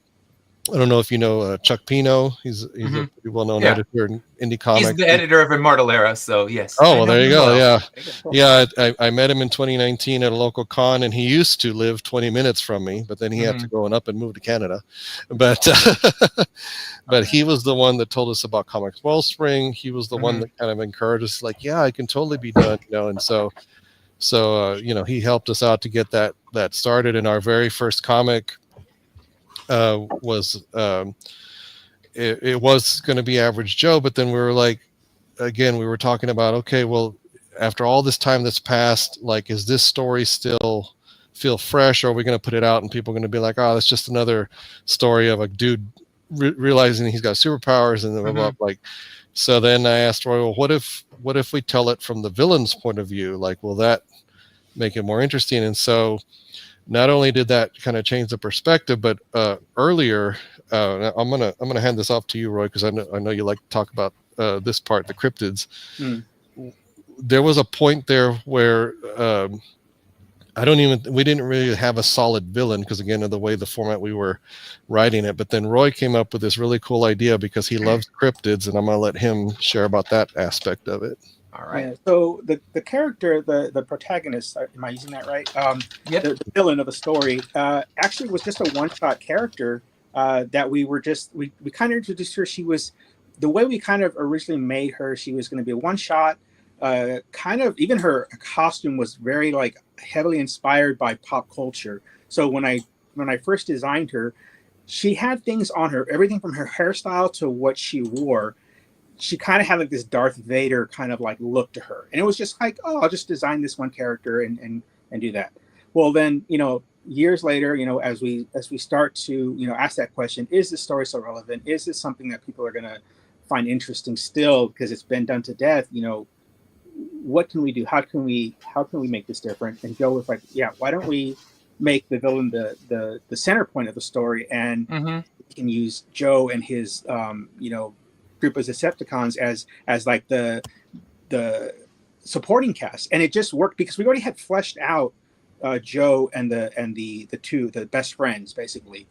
S4: I don't know if you know Chuck Pino. He's a pretty well-known editor in indie comics.
S1: He's the editor of Immortal Era, so yes.
S4: Oh, well, there you go. Well. Yeah. I met him in 2019 at a local con, and he used to live 20 minutes from me, but then he had to go up and move to Canada. But but he was the one that told us about Comics Wellspring. He was the one that kind of encouraged us, like, yeah, it can totally be done, you know. And so you know, he helped us out to get that started. And our very first comic was it was going to be Average Joe, but then we were like, again, we were talking about, okay, well, after all this time that's passed, like, is this story still feel fresh, or are we going to put it out and people are going to be like, oh, that's just another story of a dude realizing he's got superpowers, and then like, so then I asked Roy, well, what if we tell it from the villain's point of view? Like, will that make it more interesting? And so not only did that kind of change the perspective, but earlier, I'm gonna hand this off to you, Roy, because I know you like to talk about this part, the cryptids. There was a point there where we didn't really have a solid villain, because again, of the way the format we were writing it. But then Roy came up with this really cool idea, because he loves cryptids, and I'm gonna let him share about that aspect of it.
S1: All right.
S3: Yeah. So the character, the protagonist, am I using that right?
S1: Yep.
S3: The villain of the story actually was just a one-shot character that we kind of introduced her. She was the way we kind of originally made her. She was going to be a one-shot. Kind of even her costume was very like heavily inspired by pop culture. So when I first designed her, she had things on her, everything from her hairstyle to what she wore. She kind of had like this Darth Vader kind of like look to her. And it was just like, oh, I'll just design this one character and do that. Well, then, years later, as we start to, ask that question, is this story so relevant? Is this something that people are going to find interesting still because it's been done to death? What can we do? How can we make this different? And Joe was like, yeah, why don't we make the villain the center point of the story, and we can use Joe and his group of Decepticons as like the supporting cast. And it just worked because we already had fleshed out Joe and the best friends basically.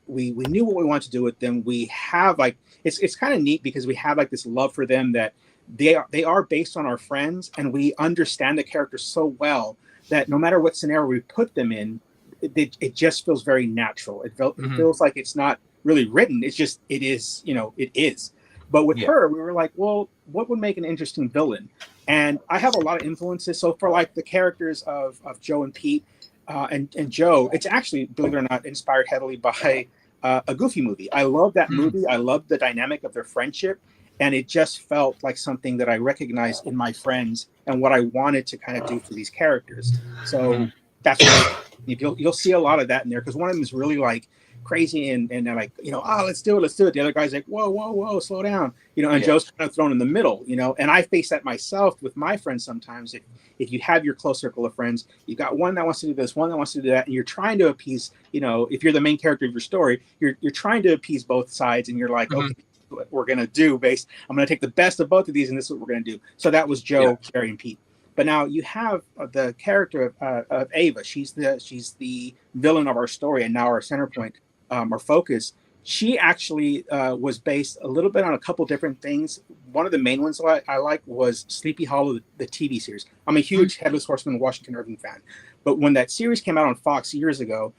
S3: We knew what we wanted to do with them. We have like it's kind of neat because we have like this love for them that they are based on our friends, and we understand the characters so well that no matter what scenario we put them in, it just feels very natural. It feels like it's not really written. It's just it is. It is. But with her, we were like, well, what would make an interesting villain? And I have a lot of influences. So for like the characters of Joe and Pete and Joe, it's actually, believe it or not, inspired heavily by a Goofy movie. I love that movie. I love the dynamic of their friendship. And it just felt like something that I recognized in my friends and what I wanted to kind of do for these characters. So that's what you'll see a lot of that in there, because one of them is really like crazy and they're like, let's do it. The other guy's like, whoa, slow down. And Joe's kind of thrown in the middle, and I face that myself with my friends sometimes. If you have your close circle of friends, you got one that wants to do this, one that wants to do that, and you're trying to appease, if you're the main character of your story, you're trying to appease both sides, and you're like, okay, what we're going to do I'm going to take the best of both of these, and this is what we're going to do. So that was Joe, Carrie, and Pete. But now you have the character of Ava. She's the villain of our story, and now our center point, our focus. She actually was based a little bit on a couple different things. One of the main ones I like was Sleepy Hollow, the TV series. I'm a huge Headless Horseman Washington Irving fan. But when that series came out on Fox years ago,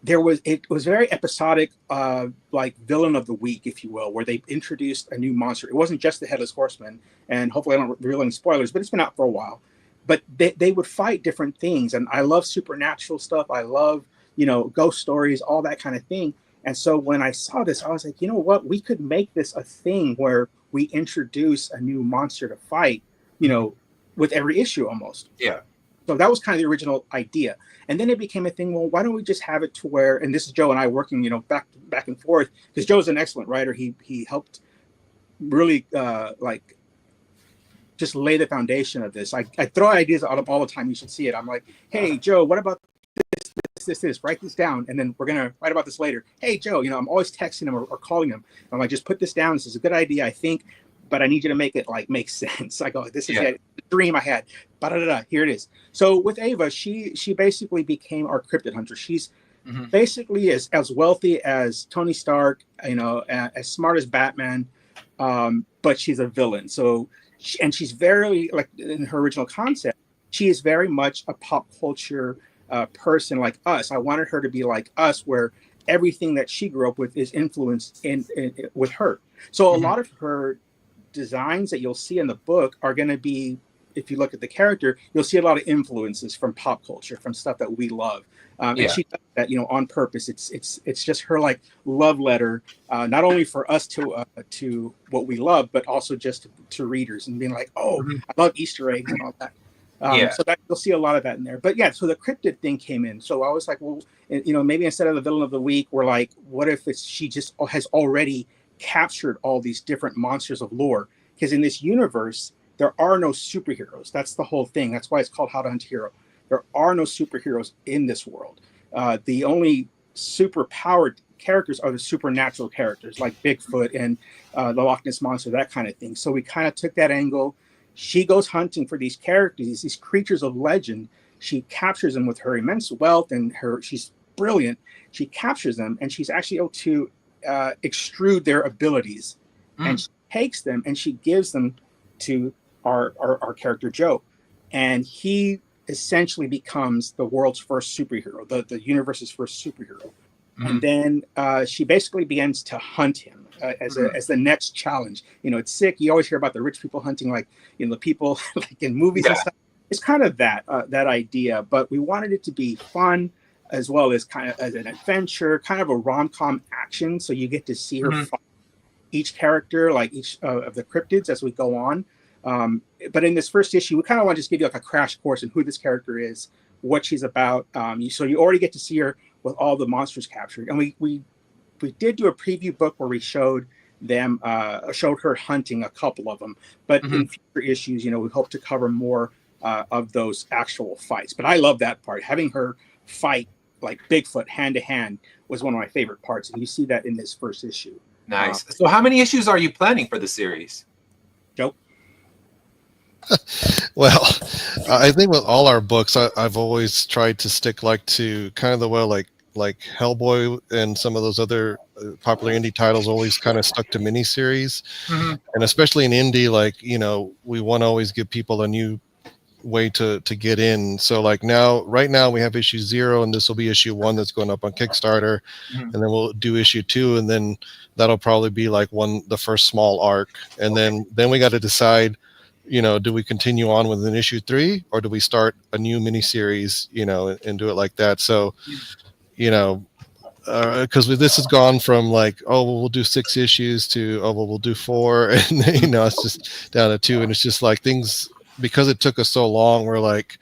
S3: it was very episodic, like villain of the week, if you will, where they introduced a new monster. It wasn't just the Headless Horseman, and hopefully I don't reveal any spoilers, but it's been out for a while. But they would fight different things, and I love supernatural stuff. I love ghost stories, all that kind of thing. And so when I saw this, I was like, you know what? We could make this a thing where we introduce a new monster to fight, with every issue almost.
S1: Yeah.
S3: So that was kind of the original idea. And then it became a thing, well, why don't we just have it to where, and this is Joe and I working, back and forth, because Joe's an excellent writer. He helped really just lay the foundation of this. I throw ideas out all the time. You should see it. I'm like, hey, Joe, what about this, write this down, and then we're going to write about this later. Hey, Joe, I'm always texting him or calling him. I'm like, just put this down. This is a good idea, I think, but I need you to make it make sense. I go, this is a dream I had. Here it is. So with Ava, she basically became our cryptid hunter. She's basically as wealthy as Tony Stark, as smart as Batman, but she's a villain. So, she's very, like in her original concept, she is very much a pop culture person like us. I wanted her to be like us, where everything that she grew up with is influenced with her. So a lot of her designs that you'll see in the book are going to be, if you look at the character, you'll see a lot of influences from pop culture, from stuff that we love. And she does that, on purpose. It's just her like love letter, not only for us to what we love, but also just to readers, and being like, oh, I love Easter eggs and all that. So that you'll see a lot of that in there. But so the cryptid thing came in. So I was like, well, maybe instead of the villain of the week, we're like, what if she just has already captured all these different monsters of lore? Because in this universe, there are no superheroes. That's the whole thing. That's why it's called How to Hunt a Hero. There are no superheroes in this world. The only super powered characters are the supernatural characters, like Bigfoot and the Loch Ness Monster, that kind of thing. So we kind of took that angle. She goes hunting for these characters, these creatures of legend. She captures them with her immense wealth, and she's brilliant. She captures them, and she's actually able to extrude their abilities. And she takes them and she gives them to our character Joe, and he essentially becomes the world's first superhero, the universe's first superhero. And then she basically begins to hunt him as the next challenge. You know, it's sick. You always hear about the rich people hunting, like, you know, the people like in movies and stuff. It's kind of that idea, but we wanted it to be fun as well as kind of as an adventure, kind of a rom-com action. So you get to see her fight each character, like each of the cryptids as we go on. But in this first issue, we kind of want to just give you like a crash course in who this character is, what she's about. So you already get to see her with all the monsters captured. And we did do a preview book where we showed her hunting a couple of them. But in future issues, you know, we hope to cover more of those actual fights. But I love that part. Having her fight like Bigfoot hand to hand was one of my favorite parts. And you see that in this first issue.
S1: Nice. So how many issues are you planning for the series?
S3: Joe?
S4: Well, I think with all our books, I've always tried to stick to kind of the way like Hellboy and some of those other popular indie titles always kind of stuck to miniseries, and especially in indie, like, you know, we want to always give people a new way to get in. So like right now we have issue 0, and this will be issue 1 that's going up on Kickstarter, and then we'll do issue 2, and then that'll probably be like the first small arc, and then we got to decide, you know, do we continue on with an issue 3, or do we start a new miniseries, you know, and do it like that? So, you know, because this has gone from like, oh, well, we'll do 6 issues to, oh, well, we'll do 4, and you know, it's just down to 2, and it's just like things, because it took us so long, we're like,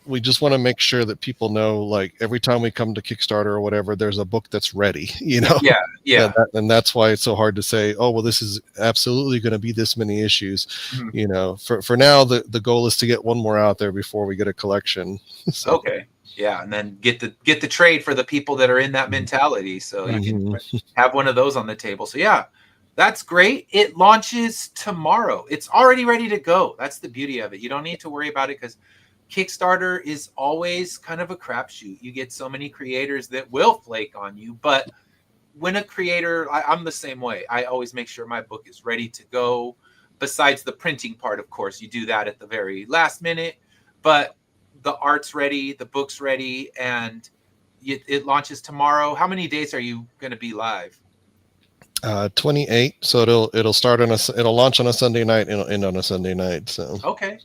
S4: we just want to make sure that people know, like, every time we come to Kickstarter or whatever, there's a book that's ready, you know?
S1: Yeah.
S4: And that's why it's so hard to say, oh, well, this is absolutely going to be this many issues. You know, for now, the goal is to get one more out there before we get a collection. So.
S1: Okay. Yeah. And then get the trade for the people that are in that mentality. So you can have one of those on the table. So yeah, that's great. It launches tomorrow. It's already ready to go. That's the beauty of it. You don't need to worry about it, because Kickstarter is always kind of a crapshoot. You get so many creators that will flake on you, but when a creator, I'm the same way. I always make sure my book is ready to go. Besides the printing part, of course, you do that at the very last minute, but the art's ready, the book's ready, and it launches tomorrow. How many days are you going to be live?
S4: 28. So it'll start it'll launch on a Sunday night and end on a Sunday night. So
S1: okay.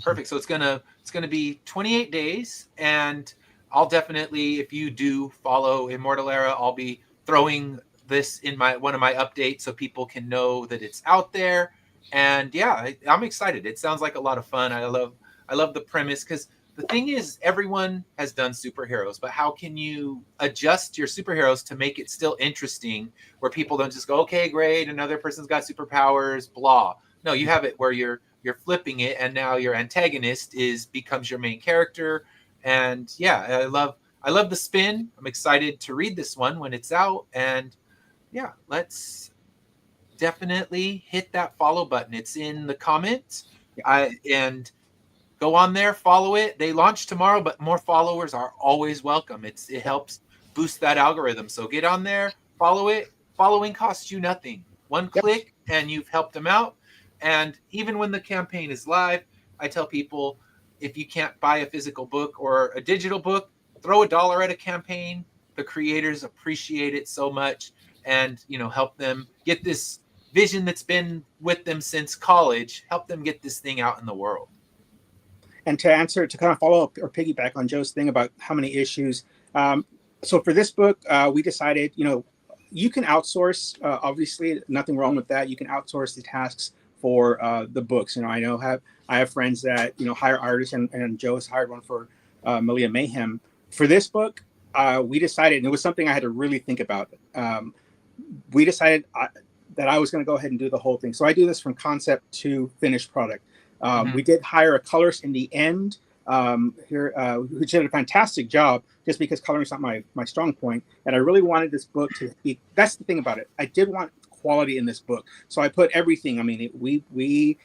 S1: Perfect. So it's gonna be 28 days, and I'll definitely, if you do follow Immortal Era, I'll be throwing this in one of my updates so people can know that it's out there. And yeah, I'm excited. It sounds like a lot of fun. I love the premise, because the thing is, everyone has done superheroes, but how can you adjust your superheroes to make it still interesting, where people don't just go, okay, great, another person's got superpowers, blah. No, you have it where you're flipping it, and now your antagonist becomes your main character. And yeah, I love the spin. I'm excited to read this one when it's out. And yeah, let's definitely hit that follow button. It's in the comments. And go on there, follow it. They launch tomorrow, but more followers are always welcome. It helps boost that algorithm. So get on there, follow it. Following costs you nothing. One click and you've helped them out. And even when the campaign is live, I tell people, if you can't buy a physical book or a digital book, throw $1 at a campaign. The creators appreciate it so much, and, you know, help them get this vision that's been with them since college, help them get this thing out in the world.
S3: And to kind of follow up or piggyback on Joe's thing about how many issues. So for this book, we decided, you know, you can outsource, obviously, nothing wrong with that. You can outsource the tasks for the books. You know, I have friends that, you know, hire artists, and Joe has hired one for Malia Mayhem. For this book, we decided, and it was something I had to really think about. We decided that I was going to go ahead and do the whole thing. So I do this from concept to finished product. We did hire a colorist in the end who did a fantastic job, just because coloring is not my strong point. And I really wanted this book to be, that's the thing about it. I did want quality in this book. So I put everything. I mean, we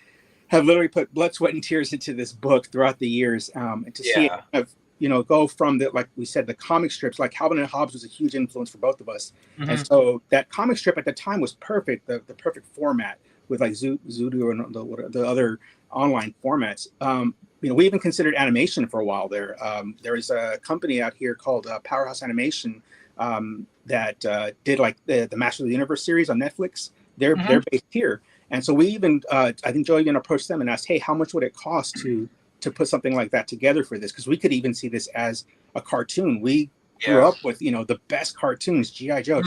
S3: have literally put blood, sweat, and tears into this book throughout the years. And to see it kind of, you know, go from the, like we said, the comic strips, like Calvin and Hobbes was a huge influence for both of us. And so that comic strip at the time was perfect, the perfect format. with like Zudu and the other online formats. We even considered animation for a while there. There is a company out here called Powerhouse Animation that did like the Master of the Universe series on Netflix. They're based here. And so we even, I think Joe even approached them and asked, hey, how much would it cost to put something like that together for this? Because we could even see this as a cartoon. We grew up with, the best cartoons, G.I. Joe.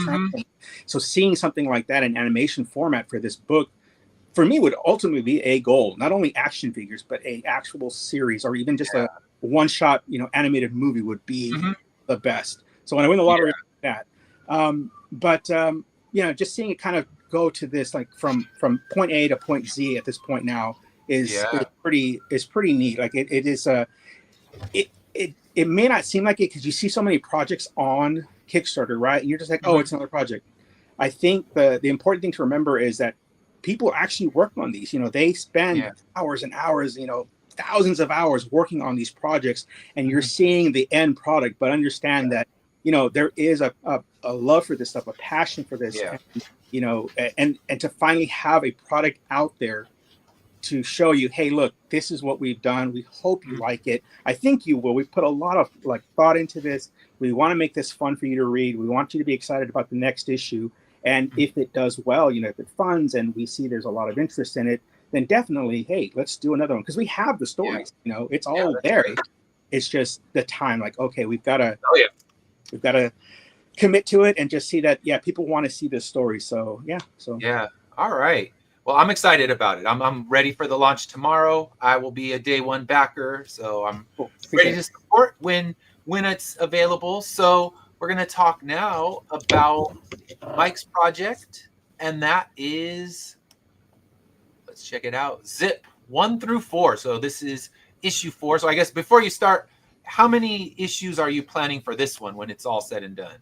S3: So seeing something like that in animation format for this book, for me, would ultimately be a goal. Not only action figures, but a actual series or even just a one-shot, animated movie would be the best. So when I win the lottery, that. Just seeing it kind of go to this, like from point A to point Z at this point now is pretty neat. Like it is it may not seem like it because you see so many projects on Kickstarter, right? And you're just like, oh, it's another project. I think the important thing to remember is that people actually work on these. They spend hours and hours, thousands of hours working on these projects, and you're seeing the end product. But understand that there is a love for this stuff, a passion for this, and to finally have a product out there to show you, hey, look, this is what we've done. We hope you like it. I think you will. We put a lot of thought into this. We want to make this fun for you to read. We want you to be excited about the next issue. And if it does well, if it funds and we see there's a lot of interest in it, then definitely, hey, let's do another one. Because we have the stories, it's all there. Great. It's just the time, okay, we've got to commit to it and just see that, people want to see this story. So.
S1: All right. Well, I'm excited about it. I'm ready for the launch tomorrow. I will be a day one backer, so I'm ready to support when it's available. So we're going to talk now about Mike's project, and that is, let's check it out, Zip 1 through 4. So this is issue 4. So I guess before you start, how many issues are you planning for this one when it's all said and done?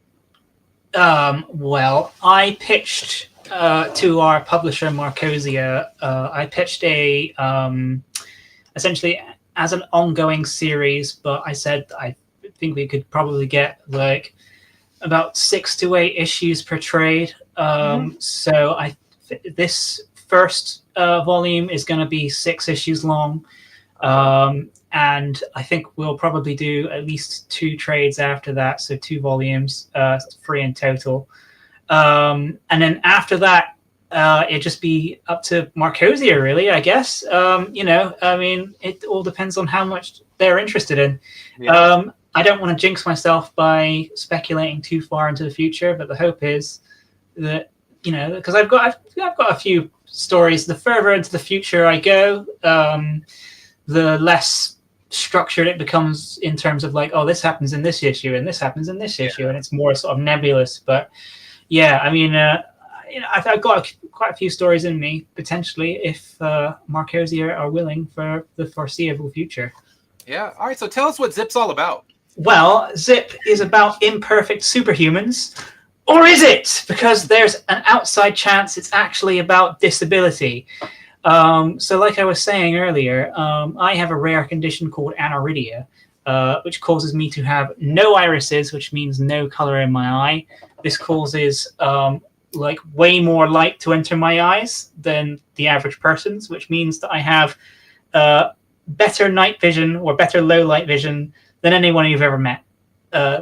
S2: Well, I pitched to our publisher Marcosia. I pitched essentially as an ongoing series, but I said I think we could probably get about 6 to 8 issues per trade. So this first volume is going to be 6 issues long. And I think we'll probably do at least 2 trades after that. So 2 volumes, 3 in total. And then after that, it'd just be up to Marcosia, really, I guess. It all depends on how much they're interested in. I don't want to jinx myself by speculating too far into the future, but the hope is that, because I've got a few stories. The further into the future I go, the less structured it becomes in terms of this happens in this issue and this happens in this issue, and it's more sort of nebulous. But I've got quite a few stories in me potentially if Marcosia are willing for the foreseeable future.
S1: Yeah. All right. So tell us what Zip's all about.
S2: Well, Zip is about imperfect superhumans. Or is it? Because there's an outside chance it's actually about disability. So like I was saying earlier, I have a rare condition called aniridia, which causes me to have no irises, which means no color in my eye. This causes way more light to enter my eyes than the average person's, which means that I have better night vision or better low light vision than anyone you've ever met,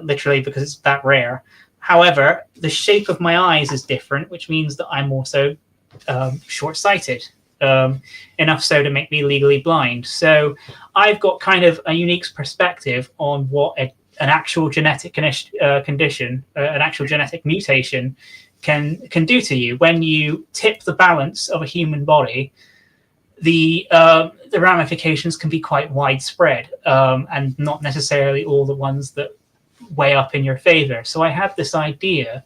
S2: literally, because it's that rare. However, the shape of my eyes is different, which means that I'm also short-sighted. Enough so to make me legally blind. So I've got kind of a unique perspective on what an actual genetic condition, an actual genetic mutation can do to you. When you tip the balance of a human body, the ramifications can be quite widespread, and not necessarily all the ones that weigh up in your favor. So I had this idea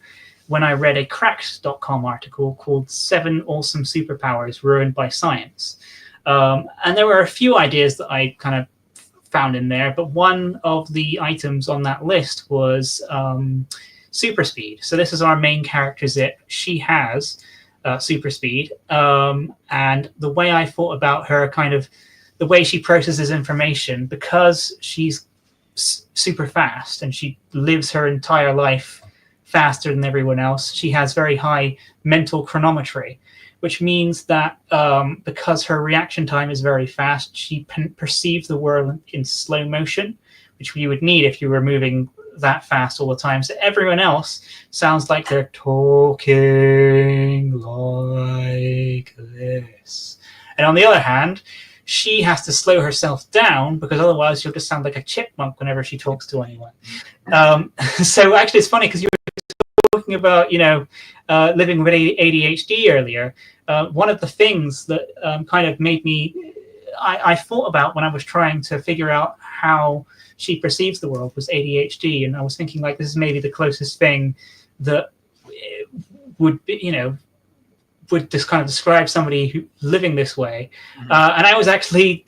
S2: when I read a Cracked.com article called 7 Awesome Superpowers Ruined by Science. And there were a few ideas that I kind of found in there, but one of the items on that list was super speed. So this is our main character, Zip. She has super speed. And the way I thought about her, kind of the way she processes information, because she's super fast and she lives her entire life faster than everyone else. She has very high mental chronometry, which means that because her reaction time is very fast, she perceives the world in slow motion, which you would need if you were moving that fast all the time. So everyone else sounds like they're talking like this. And on the other hand, she has to slow herself down because otherwise she'll just sound like a chipmunk whenever she talks to anyone. So actually it's funny because you were talking about, living with ADHD earlier. One of the things that kind of made me, I thought about when I was trying to figure out how she perceives the world was ADHD. And I was thinking like, this is maybe the closest thing that would be, would just kind of describe somebody who living this way. And I was actually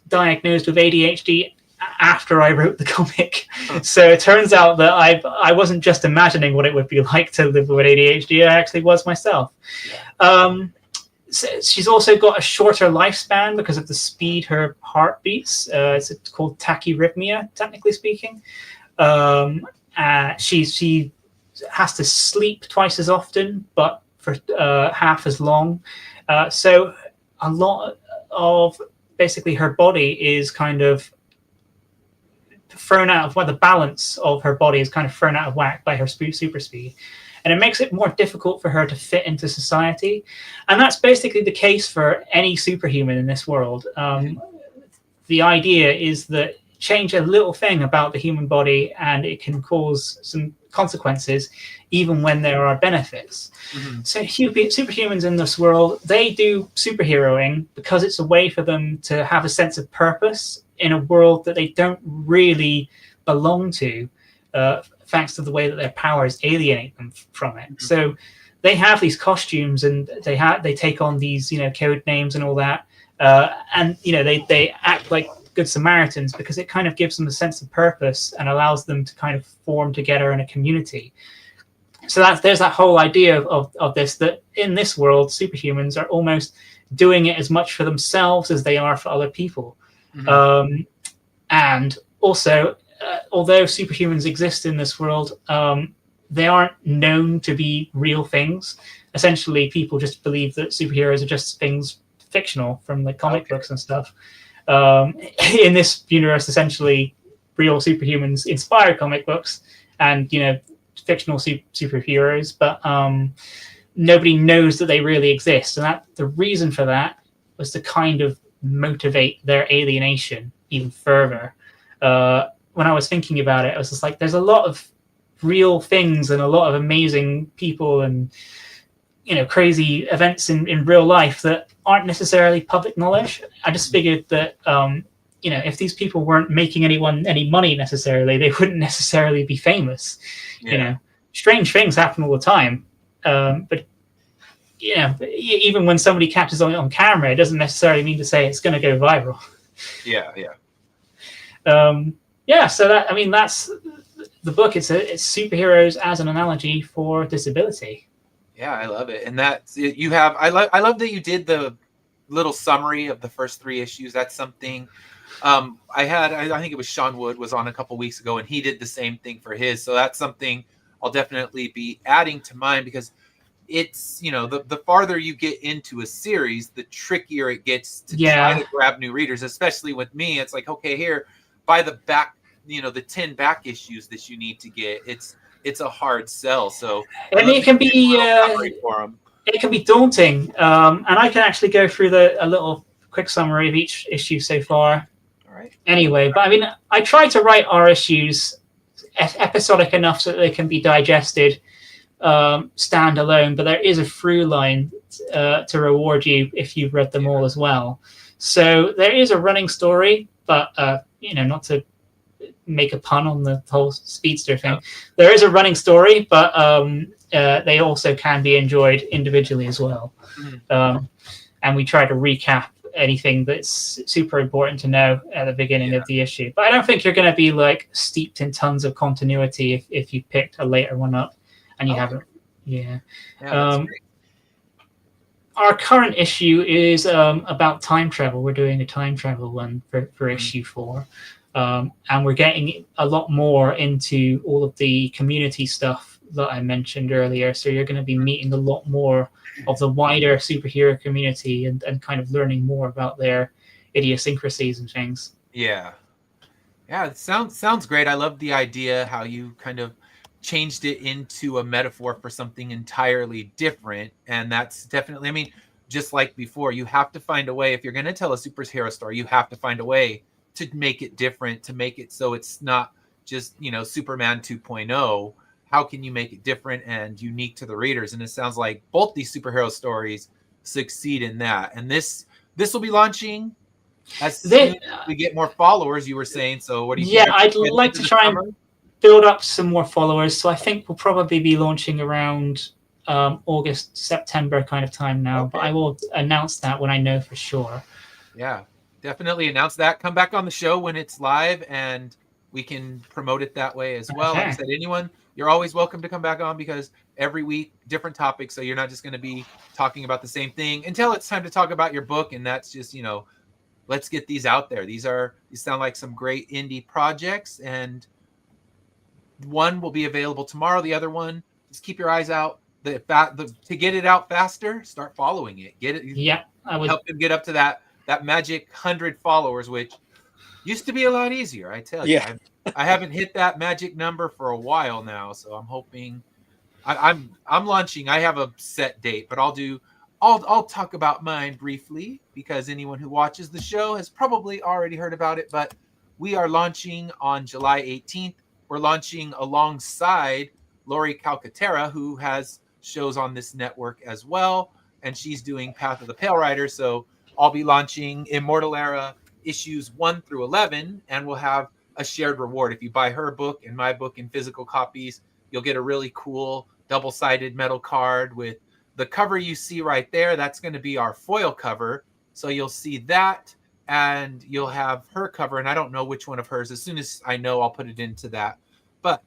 S2: diagnosed with ADHD after I wrote the comic. So it turns out that I wasn't just imagining what it would be like to live with ADHD. I actually was myself. So she's also got a shorter lifespan because of the speed her heart beats. It's called tachyarrhythmia, technically speaking. She has to sleep twice as often, but for half as long. So a lot of basically her body is kind of thrown out of the balance of her body is kind of thrown out of whack by her super speed. And it makes it more difficult for her to fit into society. And that's basically the case for any superhuman in this world. The idea is that change a little thing about the human body and it can cause some consequences even when there are benefits. So superhumans in this world, they do superheroing because it's a way for them to have a sense of purpose in a world that they don't really belong to, thanks to the way that their powers alienate them from it. So they have these costumes and they take on these code names and all that, and they act like good Samaritans because it kind of gives them a sense of purpose and allows them to kind of form together in a community. So there's that whole idea of this, that in this world superhumans are almost doing it as much for themselves as they are for other people. And also, although superhumans exist in this world, they aren't known to be real things. Essentially, people just believe that superheroes are just things fictional from the comic books and stuff. In this universe, essentially, real superhumans inspire comic books and fictional superheroes, but nobody knows that they really exist. And the reason for that was to kind of motivate their alienation even further. When I was thinking about it, I was just like, there's a lot of real things and a lot of amazing people and crazy events in real life that aren't necessarily public knowledge. I just figured that if these people weren't making anyone any money necessarily, they wouldn't necessarily be famous. Strange things happen all the time, but even when somebody catches on camera, it doesn't necessarily mean to say it's going to go viral. So that's the book. It's superheroes as an analogy for disability.
S1: Yeah, I love it. And that you have, I love that you did the little summary of the first 3 issues. That's something I think it was Sean Wood was on a couple weeks ago, and he did the same thing for his. So that's something I'll definitely be adding to mine, because it's, the farther you get into a series, the trickier it gets to try to grab new readers, especially with me. It's like, okay, here, buy the back, the 10 back issues that you need to get. It's a hard sell. So
S2: it can be it can be daunting. And I can actually go through a little quick summary of each issue so far.
S1: All right.
S2: Anyway, but I try to write our issues episodic enough so that they can be digested standalone, but there is a through line to reward you if you've read them all as well. So there is a running story, but not to make a pun on the whole speedster thing. Yeah. There is a running story, but they also can be enjoyed individually as well. And we try to recap anything that's super important to know at the beginning of the issue. But I don't think you're going to be like steeped in tons of continuity if you picked a later one up and you haven't. That's great. Our current issue is about time travel. We're doing a time travel one for issue 4. And we're getting a lot more into all of the community stuff that I mentioned earlier. So you're going to be meeting a lot more of the wider superhero community and kind of learning more about their idiosyncrasies and things.
S1: Yeah. Yeah, it sounds great. I love the idea how you kind of changed it into a metaphor for something entirely different. And that's definitely, I mean, just like before, you have to find a way. If you're going to tell a superhero story, you have to find a way to make it different, to make it so it's not just, Superman 2.0. How can you make it different and unique to the readers? And it sounds like both these superhero stories succeed in that. And this will be launching as soon as we get more followers, you were saying. So what do you think?
S2: Yeah, I'd like to try and build up some more followers. So I think we'll probably be launching around August, September kind of time now.
S1: Okay.
S2: But I will announce that when I know for sure.
S1: Yeah, definitely announce that. Come back on the show when it's live and we can promote it that way as well.
S2: Okay.
S1: Like I said, anyone, you're always welcome to come back on because every week, different topics. So you're not just going to be talking about the same thing until it's time to talk about your book. And that's just, let's get these out there. These sound like some great indie projects, and one will be available tomorrow. The other one, just keep your eyes out. To get it out faster, start following it. Get it.
S2: Yeah, I would
S1: help them get up to that magic 100 followers, which used to be a lot easier. I tell you,
S3: Yeah.
S1: I haven't hit that magic number for a while now, so I'm hoping. I'm launching. I have a set date, but I'll talk about mine briefly because anyone who watches the show has probably already heard about it, but we are launching on July 18th. We're launching alongside Lori Calcaterra, who has shows on this network as well, and she's doing Path of the Pale Rider. So I'll be launching Immortal Era issues 1 through 11, and we'll have a shared reward. If you buy her book and my book in physical copies, you'll get a really cool double-sided metal card with the cover you see right there. That's going to be our foil cover. So you'll see that, and you'll have her cover. And I don't know which one of hers. As soon as I know, I'll put it into that. But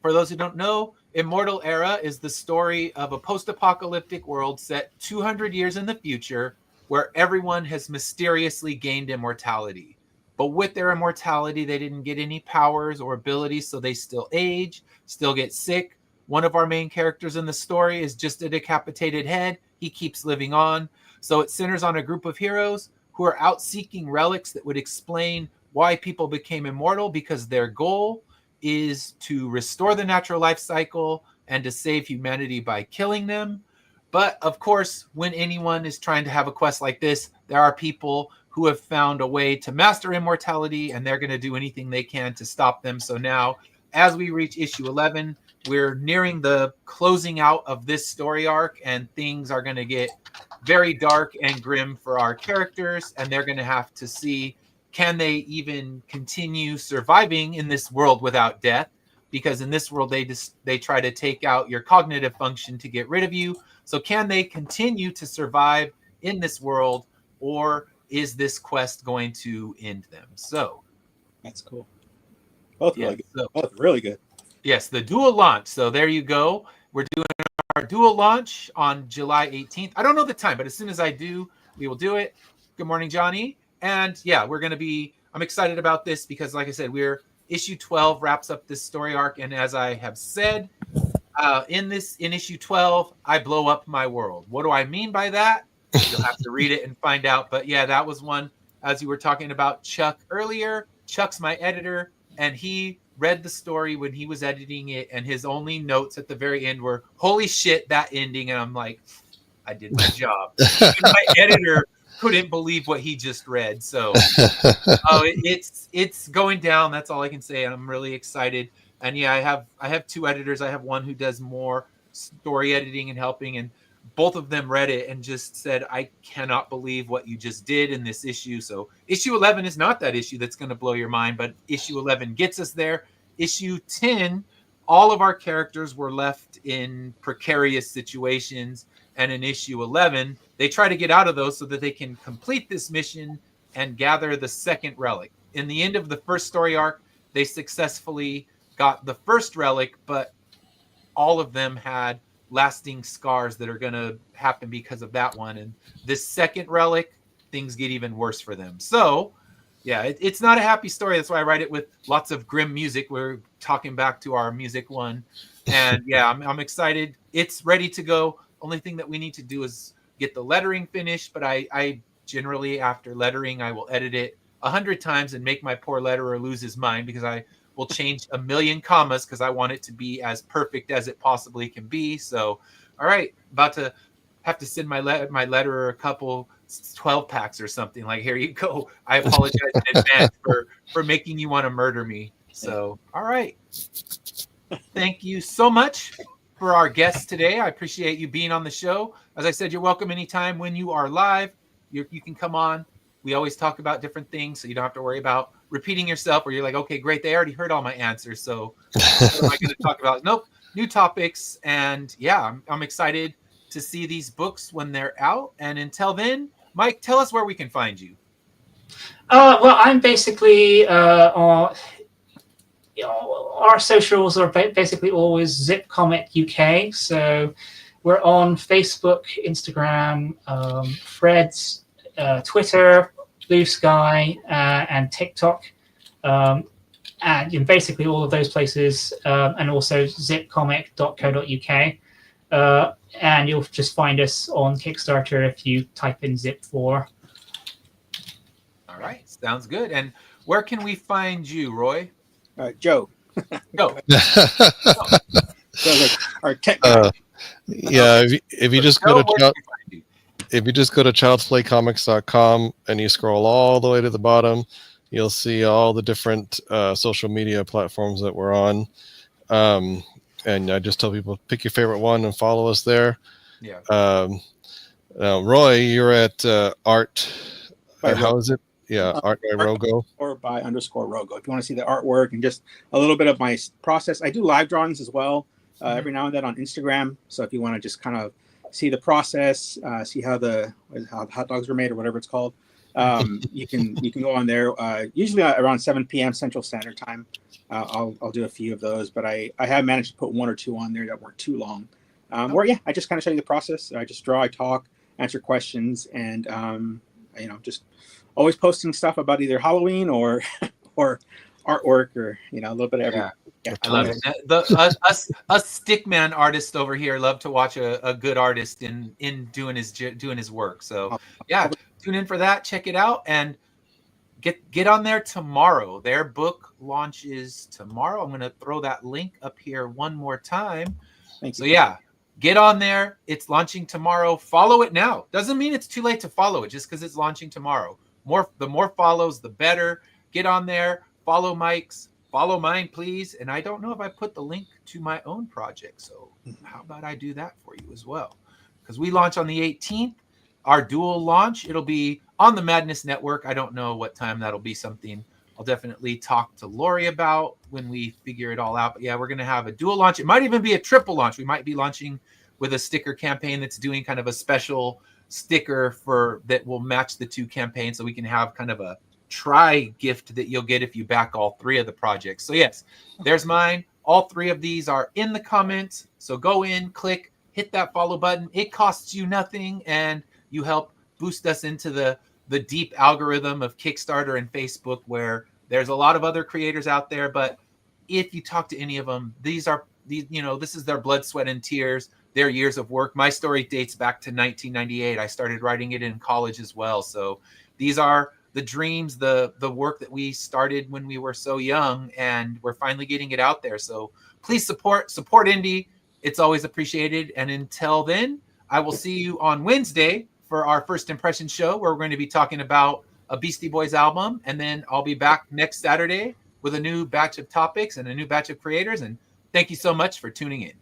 S1: for those who don't know, Immortal Era is the story of a post-apocalyptic world set 200 years in the future where everyone has mysteriously gained immortality. But with their immortality, they didn't get any powers or abilities, so they still age, still get sick. One of our main characters in the story is just a decapitated head. He keeps living on. So it centers on a group of heroes who are out seeking relics that would explain why people became immortal, because their goal is to restore the natural life cycle and to save humanity by killing them. But of course, when anyone is trying to have a quest like this, there are people who have found a way to master immortality, and they're going to do anything they can to stop them. So now, as we reach issue 11, we're nearing the closing out of this story arc, and things are going to get very dark and grim for our characters, and they're going to have to see, can they even continue surviving in this world without death? Because in this world, they try to take out your cognitive function to get rid of you. So can they continue to survive in this world, or is this quest going to end them? So
S3: That's cool. Both
S1: yeah,
S3: really good.
S1: so,
S3: Both really good.
S1: yes, the dual launch. So there you go. We're doing our dual launch on July 18th. I don't know the time, but as soon as I do, we will do it. Good morning, Johnny. And yeah, I'm excited about this because, like I said, issue 12 wraps up this story arc. And as I have said, in issue 12, I blow up my world. What do I mean by that? You'll have to read it and find out. But yeah, that was one, as you were talking about Chuck earlier. Chuck's my editor, and he read the story when he was editing it, and his only notes at the very end were, "Holy shit, that ending." And I'm like, I did my job. Even my editor couldn't believe what he just read. So it's going down. That's all I can say. And I'm really excited. And yeah, I have two editors. I have one who does more story editing and helping, and both of them read it and just said, I cannot believe what you just did in this issue. So issue 11 is not that issue that's going to blow your mind, but issue 11 gets us there. Issue 10, all of our characters were left in precarious situations. And in issue 11, they try to get out of those so that they can complete this mission and gather the second relic. In the end of the first story arc, they successfully got the first relic, but all of them had lasting scars that are going to happen because of that one. And this second relic, things get even worse for them. So Yeah, it's not a happy story. That's why I write it with lots of grim music. We're talking back to our music one. And yeah, I'm excited. It's ready to go. Only thing that we need to do is get the lettering finished. But I generally, after lettering, I will edit it 100 times and make my poor letterer lose his mind, because I will change a million commas because I want it to be as perfect as it possibly can be. So, all right, about to have to send my letterer a couple 12 packs or something. Like, here you go. I apologize in advance for making you want to murder me. So, all right. Thank you so much for our guests today. I appreciate you being on the show. As I said, you're welcome anytime when you are live. You can come on. We always talk about different things, so you don't have to worry about repeating yourself, or you're like, okay, great, they already heard all my answers, so what am I going to talk about? Nope, new topics. And yeah, I'm excited to see these books when they're out. And until then, Mike, tell us where we can find you.
S2: Well, I'm basically on. Our socials are basically always Zip Comic UK. So we're on Facebook, Instagram, Threads, Twitter, Blue Sky, and TikTok. And basically all of those places, and also zipcomic.co.uk. And you'll just find us on Kickstarter if you type in Zip4.
S1: All right, sounds good. And where can we find you, Roy?
S3: Joe.
S1: Go.
S3: So our tech guy.
S4: Yeah, if you just go to
S1: where can we find you?
S4: if you just go to childsplaycomics.com and you scroll all the way to the bottom, you'll see all the different social media platforms that we're on. And I just tell people, pick your favorite one and follow us there.
S1: Yeah.
S4: Roy, you're at Art.
S3: By
S4: How is it? Yeah, Art by Rogo.
S3: Or by _Rogo. If you want to see the artwork and just a little bit of my process, I do live drawings as well every now and then on Instagram. So if you want to just kind of see the process, see how the hot dogs were made or whatever it's called, you can go on there. Usually around 7 p.m. Central Standard Time. I'll do a few of those, but I have managed to put one or two on there that weren't too long. Or yeah, I just kind of show you the process. I just draw, I talk, answer questions, and just always posting stuff about either Halloween or artwork, or a little bit of everything. Yeah,
S1: I love it. Us stickman artists over here love to watch a good artist in doing his work. So yeah, tune in for that. Check it out and get on there tomorrow. Their book launches tomorrow. I'm going to throw that link up here one more time. So yeah, get on there. It's launching tomorrow. Follow it now. Doesn't mean it's too late to follow it just because it's launching tomorrow. The more follows, the better. Get on there. Follow Mike's. Follow mine, please. And I don't know if I put the link to my own project. So how about I do that for you as well? Because we launch on the 18th. Our dual launch. It'll be on the Madness Network. I don't know what time that'll be. Something I'll definitely talk to Lori about when we figure it all out. But yeah, we're going to have a dual launch. It might even be a triple launch. We might be launching with a sticker campaign that's doing kind of a special sticker that will match the two campaigns, so we can have kind of a try gift that you'll get if you back all three of the projects. So yes, there's mine. All three of these are in the comments. So go in, click, hit that follow button. It costs you nothing, and you help boost us into the deep algorithm of Kickstarter and Facebook, where there's a lot of other creators out there. But if you talk to any of them, this is their blood, sweat, and tears, their years of work. My story dates back to 1998. I started writing it in college as well. So these are the dreams, the work that we started when we were so young, and we're finally getting it out there. So please support indie. It's always appreciated. And until then, I will see you on Wednesday for our first impression show, where we're going to be talking about a Beastie Boys album. And then I'll be back next Saturday with a new batch of topics and a new batch of creators. And thank you so much for tuning in.